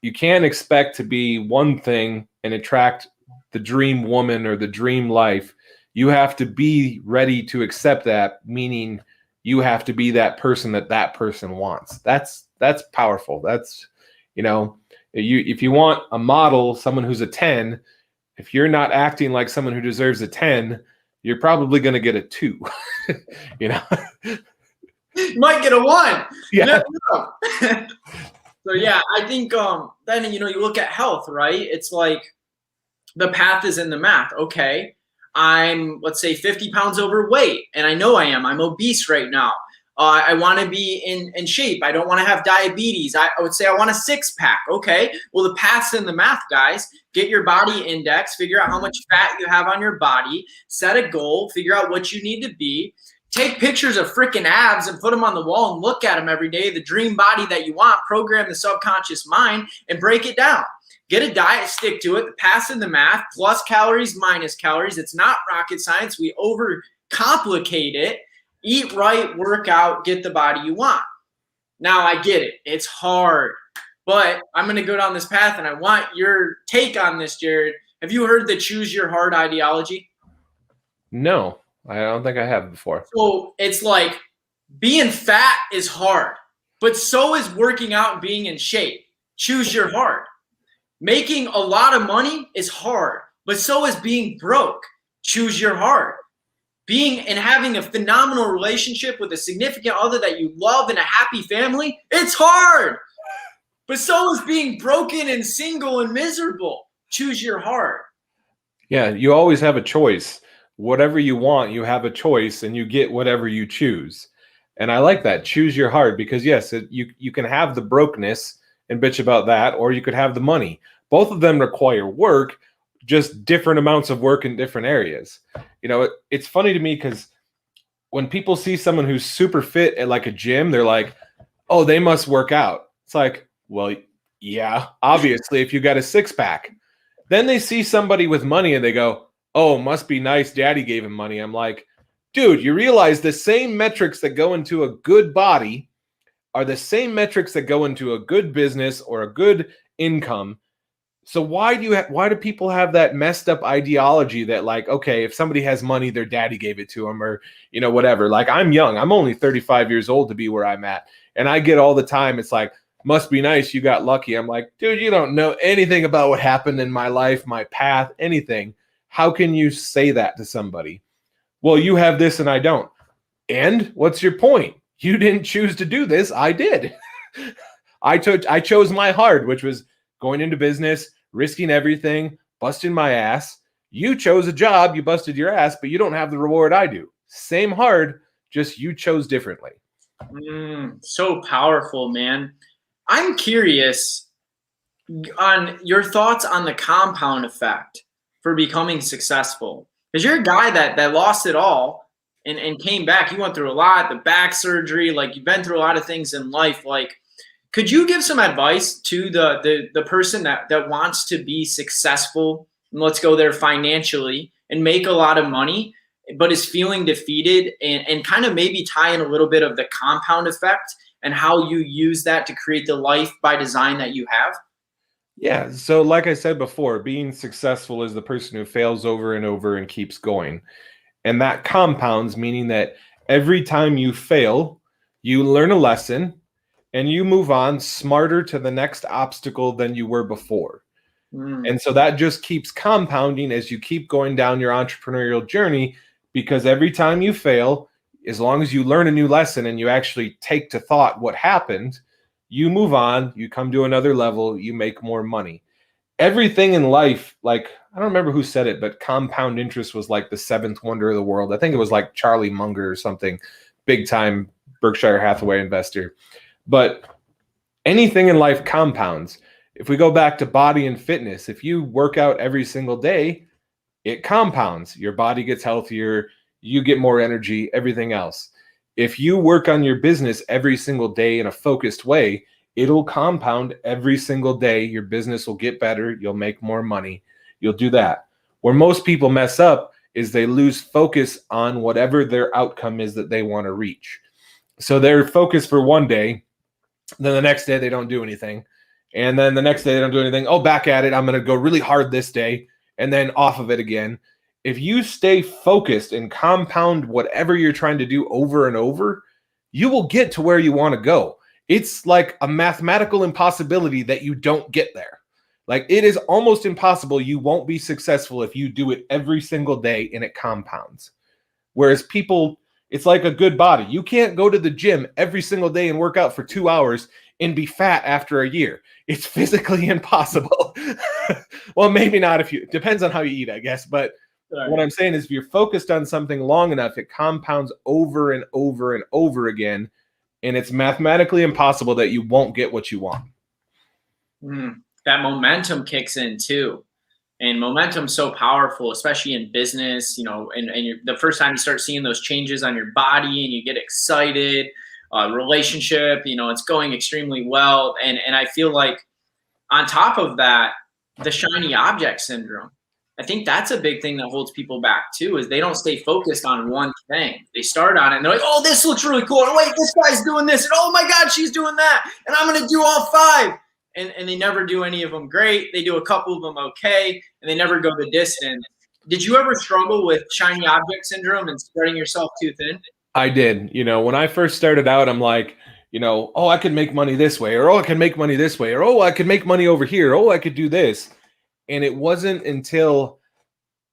you can't expect to be one thing and attract the dream woman or the dream life. You have to be ready to accept that, meaning you have to be that person that person wants. That's powerful. That's, if you want a model, someone who's a 10, if you're not acting like someone who deserves a 10, you're probably going to get a 2. You might get a 1. Yeah. So yeah, I think then you look at health, right? It's like the path is in the math. Okay, I'm, let's say, 50 pounds overweight, and I know I am. I'm obese right now. I want to be in shape. I don't want to have diabetes. I would say I want a 6-pack. Okay, well, the path's in the math, guys. Get your body index, figure out how much fat you have on your body, set a goal, figure out what you need to be. Take pictures of freaking abs and put them on the wall and look at them every day, the dream body that you want, program the subconscious mind and break it down. Get a diet, stick to it, the path's in the math, plus calories, minus calories. It's not rocket science. We overcomplicate it. Eat right, work out, get the body you want. Now, I get it. It's hard, but I'm going to go down this path, and I want your take on this, Jared. Have you heard the choose your heart ideology? No, I don't think I have before. So it's like being fat is hard, but so is working out and being in shape. Choose your heart. Making a lot of money is hard, but so is being broke. Choose your heart. Being and having a phenomenal relationship with a significant other that you love and a happy family, it's hard. But so is being broken and single and miserable. Choose your heart. Yeah, you always have a choice. Whatever you want, you have a choice, and you get whatever you choose. And I like that. Choose your heart, because yes, you can have the brokenness and bitch about that, or you could have the money. Both of them require work, just different amounts of work in different areas. It's funny to me because when people see someone who's super fit at like a gym, they're like, oh, they must work out. It's like, well, yeah, obviously, if you got a 6-pack. Then they see somebody with money and they go, oh, must be nice. Daddy gave him money. I'm like, dude, you realize the same metrics that go into a good body are the same metrics that go into a good business or a good income. So why do people have that messed up ideology that, like, okay, if somebody has money, their daddy gave it to them, or, whatever. Like, I'm young. I'm only 35 years old to be where I'm at. And I get all the time, it's like, must be nice, you got lucky. I'm like, dude, you don't know anything about what happened in my life, my path, anything. How can you say that to somebody? Well, you have this and I don't. And what's your point? You didn't choose to do this. I did. I chose my heart, which was going into business, risking everything, busting my ass, You chose a job, you busted your ass, but you don't have the reward I do. Same hard, just you chose differently. So powerful, man. I'm curious on your thoughts on the compound effect for becoming successful. Because you're a guy that lost it all and came back. You went through a lot, the back surgery, like you've been through a lot of things in life. Like, could you give some advice to the person that wants to be successful, and let's go there financially, and make a lot of money, but is feeling defeated, and kind of maybe tie in a little bit of the compound effect and how you use that to create the life by design that you have? Yeah. So, like I said before, being successful is the person who fails over and over and keeps going. And that compounds, meaning that every time you fail, you learn a lesson and you move on smarter to the next obstacle than you were before. And so that just keeps compounding as you keep going down your entrepreneurial journey, because every time you fail, as long as you learn a new lesson and you actually take to thought what happened, you move on, you come to another level, you make more money. Everything in life, like, I don't remember who said it, but compound interest was like the seventh wonder of the world. I think it was like Charlie Munger or something, big time Berkshire Hathaway investor. But anything in life compounds. If we go back to body and fitness, if you work out every single day, it compounds. Your body gets healthier, you get more energy, everything else. If you work on your business every single day in a focused way, it'll compound every single day. Your business will get better. You'll make more money. You'll do that. Where most people mess up is they lose focus on whatever their outcome is that they want to reach. So they're focused for one day, then the next day they don't do anything. And then the next day they don't do anything. Oh, back at it. I'm going to go really hard this day and then off of it again. If you stay focused and compound whatever you're trying to do over and over, you will get to where you want to go. It's like a mathematical impossibility that you don't get there. Like, it is almost impossible. You won't be successful if you do it every single day and it compounds. Whereas people, it's like a good body. You can't go to the gym every single day and work out for 2 hours and be fat after a year. It's physically impossible. Well, maybe not if you, depends on how you eat, I guess. But what I'm saying is, if you're focused on something long enough, it compounds over and over and over again. And it's mathematically impossible that you won't get what you want. That momentum kicks in too. And momentum's so powerful, especially in business, you know, and the first time you start seeing those changes on your body and you get excited, relationship, you know, it's going extremely well. And I feel like on top of that, the shiny object syndrome, I think that's a big thing that holds people back too, is they don't stay focused on one thing. They start on it and they're like, oh, this looks really cool. And wait, this guy's doing this. And oh my God, she's doing that. And I'm going to do all 5. And they never do any of them great. They do a couple of them okay, and they never go the distance. Did you ever struggle with shiny object syndrome and spreading yourself too thin? I did. You know, when I first started out, I'm like, you know, oh, I could make money this way, or oh, I can make money this way, or oh, I could make money over here. Oh, I could do this. And it wasn't until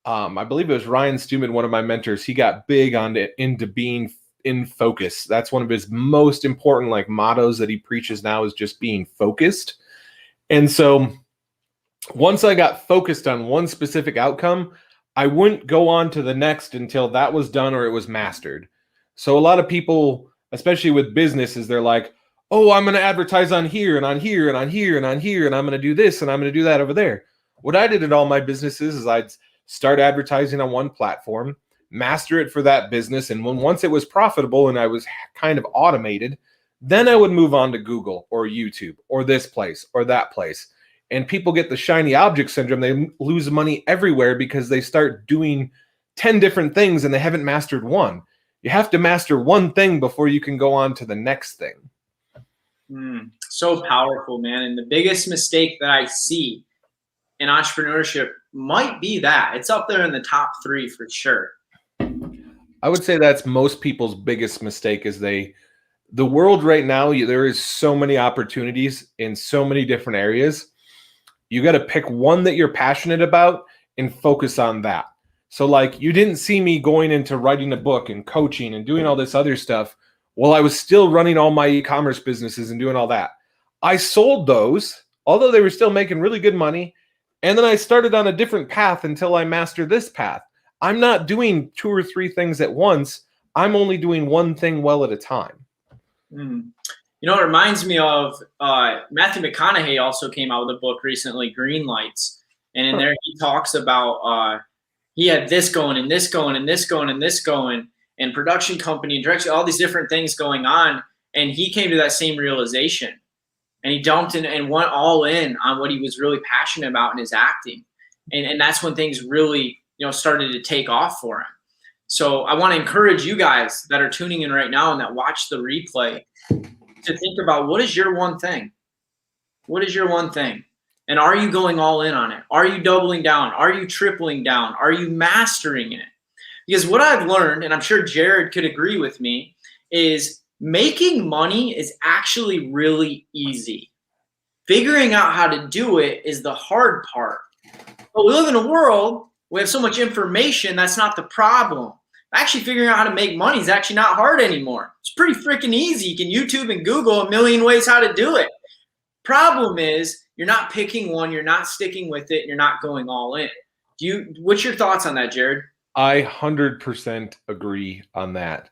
I believe it was Ryan Stewman, one of my mentors, he got big on it into being in focus. That's one of his most important like mottos that he preaches now, is just being focused. And so once I got focused on one specific outcome, I wouldn't go on to the next until that was done or it was mastered. So a lot of people, especially with businesses, they're like, oh, I'm going to advertise on here and on here and on here and on here, and I'm going to do this and I'm going to do that over there. What I did at all my businesses is I'd start advertising on one platform, master it for that business. And once it was profitable and I was kind of automated, then I would move on to Google or YouTube or this place or that place. And people get the shiny object syndrome. They lose money everywhere because they start doing 10 different things and they haven't mastered one. You have to master one thing before you can go on to the next thing. So powerful, man. And the biggest mistake that I see in entrepreneurship might be that. It's up there in the top 3 for sure. I would say that's most people's biggest mistake, is the world right now, there is so many opportunities in so many different areas. You got to pick one that you're passionate about and focus on that. So like, you didn't see me going into writing a book and coaching and doing all this other stuff while I was still running all my e-commerce businesses and doing all that. I sold those, although they were still making really good money. And then I started on a different path until I mastered this path. I'm not doing 2 or 3 things at once. I'm only doing one thing well at a time. Mm. You know, it reminds me of Matthew McConaughey also came out with a book recently, Green Lights. And in there he talks about he had this going and this going and this going and this going and production company, direction, all these different things going on. And he came to that same realization. And he dumped in and went all in on what he was really passionate about in his acting. And that's when things really, started to take off for him. So I want to encourage you guys that are tuning in right now and that watch the replay to think about, what is your one thing? What is your one thing? And are you going all in on it? Are you doubling down? Are you tripling down? Are you mastering it? Because what I've learned, and I'm sure Jared could agree with me, is making money is actually really easy. Figuring out how to do it is the hard part. But we live in a world, we have so much information, that's not the problem. Actually figuring out how to make money is actually not hard anymore. It's pretty freaking easy. You can YouTube and Google a million ways how to do it. Problem is, you're not picking one, you're not sticking with it, and you're not going all in. What's your thoughts on that, Jared? I 100% agree on that.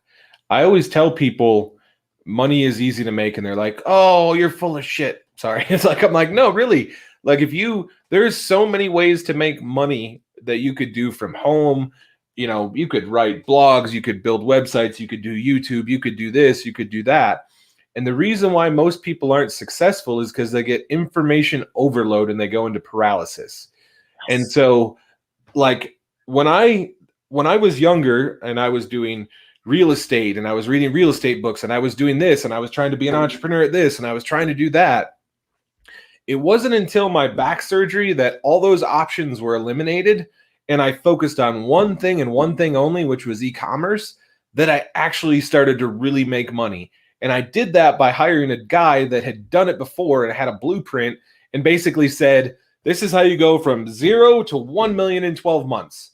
I always tell people money is easy to make, and they're like, "Oh, you're full of shit." Sorry. I'm like, no, really. Like there's so many ways to make money that you could do from home. You could write blogs, you could build websites, you could do YouTube, you could do this, you could do that. And the reason why most people aren't successful is because they get information overload and they go into paralysis. Yes. And so, like, when I was younger and I was doing real estate and I was reading real estate books and I was doing this and I was trying to be an entrepreneur at this and I was trying to do that, it wasn't until my back surgery that all those options were eliminated and I focused on one thing and one thing only, which was e-commerce, that I actually started to really make money. And I did that by hiring a guy that had done it before and had a blueprint and basically said, this is how you go from 0 to 1 million in 12 months.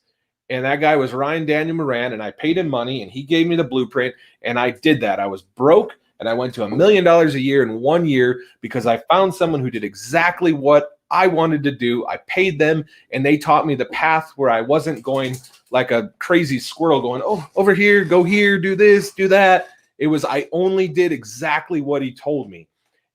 And that guy was Ryan Daniel Moran, and I paid him money and he gave me the blueprint and I did that. I was broke and I went to $1 million a year in 1 year because I found someone who did exactly what I wanted to do. I paid them and they taught me the path where I wasn't going like a crazy squirrel going, oh, over here, go here, do this, do that. It was, I only did exactly what he told me.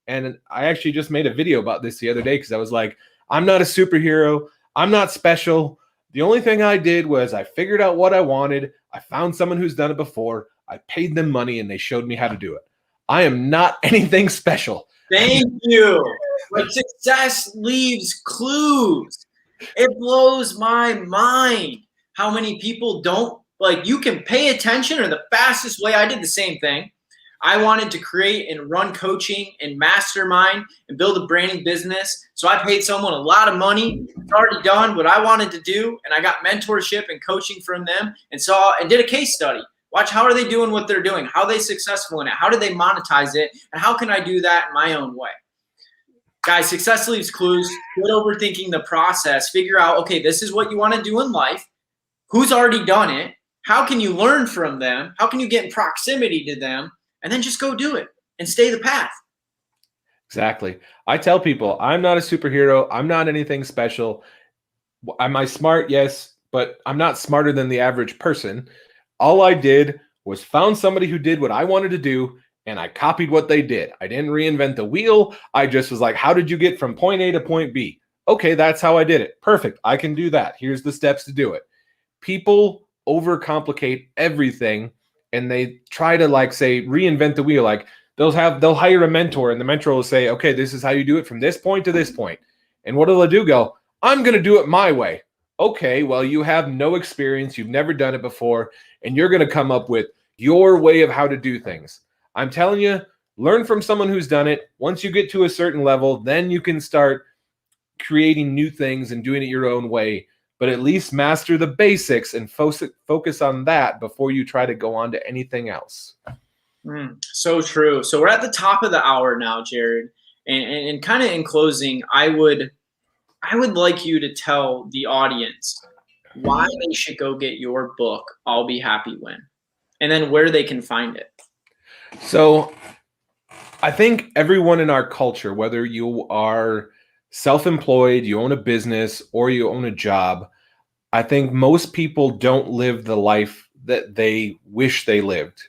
And I actually just made a video about this the other day because I was like, I'm not a superhero. I'm not special. The only thing I did was I figured out what I wanted. I found someone who's done it before. I paid them money and they showed me how to do it. I am not anything special. Thank you. But success leaves clues. It blows my mind how many people don't, like, you can pay attention, or the fastest way, I did the same thing. I wanted to create and run coaching and mastermind and build a branding business. So I paid someone a lot of money. It's already done what I wanted to do. And I got mentorship and coaching from them and did a case study. Watch, how are they doing what they're doing? How are they successful in it? How do they monetize it? And how can I do that in my own way? Guys, success leaves clues. Quit overthinking the process. Figure out, okay, this is what you want to do in life. Who's already done it? How can you learn from them? How can you get in proximity to them? And then just go do it and stay the path. Exactly. I tell people, I'm not a superhero. I'm not anything special. Am I smart? Yes, but I'm not smarter than the average person. All I did was found somebody who did what I wanted to do, and I copied what they did. I didn't reinvent the wheel. I just was like, how did you get from point A to point B? Okay, that's how I did it. Perfect. I can do that. Here's the steps to do it. People overcomplicate everything, and they try to, like, say, reinvent the wheel. Like, they'll hire a mentor, and the mentor will say, okay, this is how you do it from this point to this point. And what do they do? Go, I'm going to do it my way. Okay, well, you have no experience. You've never done it before, and you're going to come up with your way of how to do things. I'm telling you, learn from someone who's done it. Once you get to a certain level, then you can start creating new things and doing it your own way. But at least master the basics and focus on that before you try to go on to anything else. So true. So we're at the top of the hour now, Jared. And kind of in closing, I would like you to tell the audience why they should go get your book, I'll Be Happy When, and then where they can find it. So I think everyone in our culture, whether you are self-employed, you own a business, or you own a job, I think most people don't live the life that they wish they lived.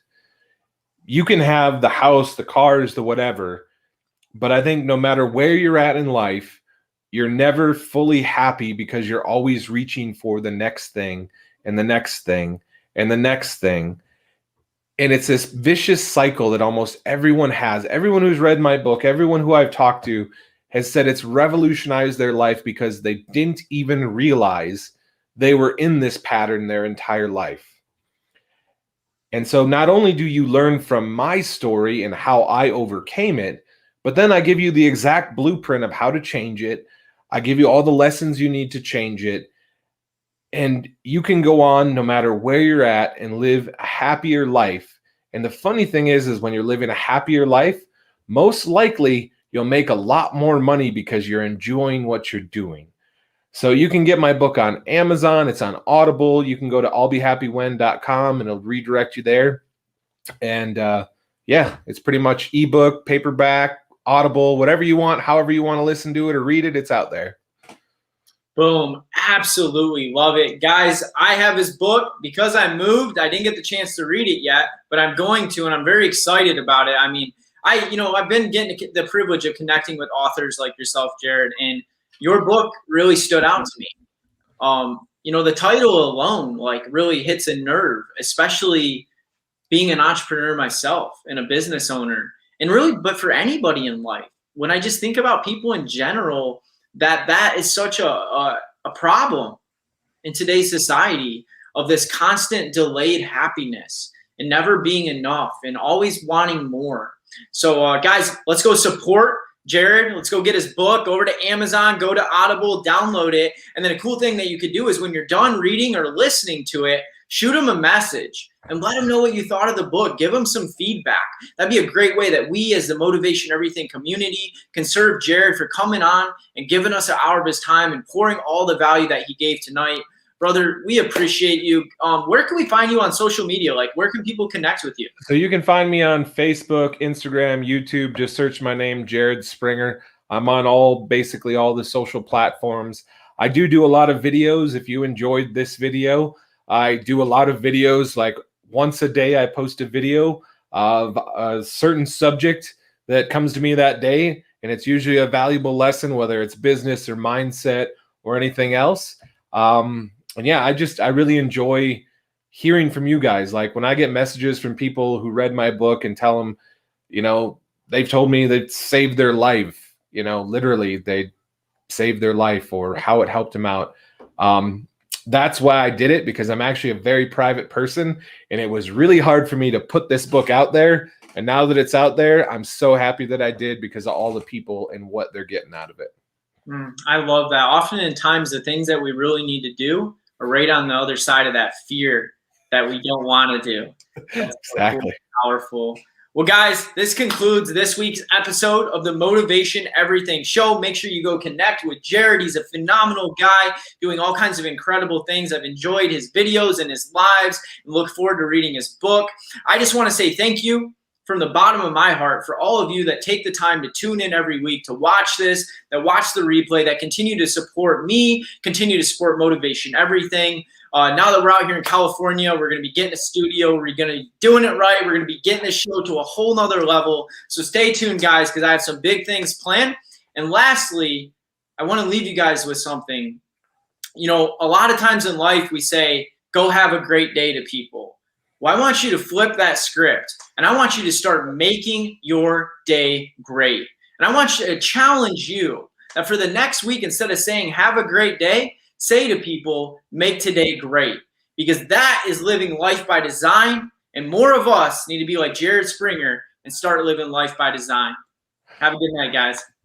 You can have the house, the cars, the whatever, but I think no matter where you're at in life, you're never fully happy because you're always reaching for the next thing and the next thing and the next thing. And it's this vicious cycle that almost everyone has. Everyone who's read my book, everyone who I've talked to has said it's revolutionized their life because they didn't even realize they were in this pattern their entire life. And so not only do you learn from my story and how I overcame it, but then I give you the exact blueprint of how to change it. I give you all the lessons you need to change it. And you can go on no matter where you're at and live a happier life. And the funny thing is when you're living a happier life, most likely you'll make a lot more money because you're enjoying what you're doing. So you can get my book on Amazon. It's on Audible. You can go to illbehappywhen.com and it'll redirect you there. And yeah, it's pretty much ebook, paperback, Audible, whatever you want, however you want to listen to it or read it, it's out there. Boom. Absolutely love it. Guys, I have his book. Because I moved, I didn't get the chance to read it yet, but I'm going to, and I'm very excited about it. I mean, I've been getting the privilege of connecting with authors like yourself, Jared, and your book really stood out to me. The title alone, like, really hits a nerve, especially being an entrepreneur myself and a business owner, and really, but for anybody in life. When I just think about people in general, that is such a problem in today's society, of this constant delayed happiness and never being enough and always wanting more. So guys, let's go support Jared. Let's go get his book over to Amazon, go to Audible, download it. And then a cool thing that you could do is when you're done reading or listening to it, shoot him a message and let him know what you thought of the book. Give him some feedback. That'd be a great way that we, as the Motivation Everything community, can serve Jared for coming on and giving us an hour of his time and pouring all the value that he gave tonight. Brother, we appreciate you. Where can we find you on social media? Like, where can people connect with you? So you can find me on Facebook, Instagram, YouTube. Just search my name, Jared Springer. I'm on basically all the social platforms. I do a lot of videos. If you enjoyed this video, I do a lot of videos. Like once a day, I post a video of a certain subject that comes to me that day. And it's usually a valuable lesson, whether it's business or mindset or anything else. And yeah, I really enjoy hearing from you guys. Like when I get messages from people who read my book and tell them, they've told me that it saved their life, literally they saved their life or how it helped them out. That's why I did it, because I'm actually a very private person and it was really hard for me to put this book out there. And now that it's out there, I'm so happy that I did because of all the people and what they're getting out of it. I love that. Oftentimes the things that we really need to do are right on the other side of that fear that we don't want to do. That's exactly. Powerful. Well, guys, this concludes this week's episode of the Motivation Everything Show. Make sure you go connect with Jared. He's a phenomenal guy doing all kinds of incredible things. I've enjoyed his videos and his lives and look forward to reading his book. I just want to say thank you from the bottom of my heart for all of you that take the time to tune in every week to watch this, that watch the replay, that continue to support me, continue to support Motivation Everything. Now that we're out here in California, we're going to be getting a studio. We're going to be doing it right. We're going to be getting this show to a whole nother level. So stay tuned, guys, because I have some big things planned. And lastly, I want to leave you guys with something. A lot of times in life we say, go have a great day to people. Well, I want you to flip that script, and I want you to start making your day great. And I want you to challenge you that for the next week, instead of saying, have a great day, say to people, make today great. Because that is living life by design, and more of us need to be like Jared Springer and start living life by design. Have a good night, guys.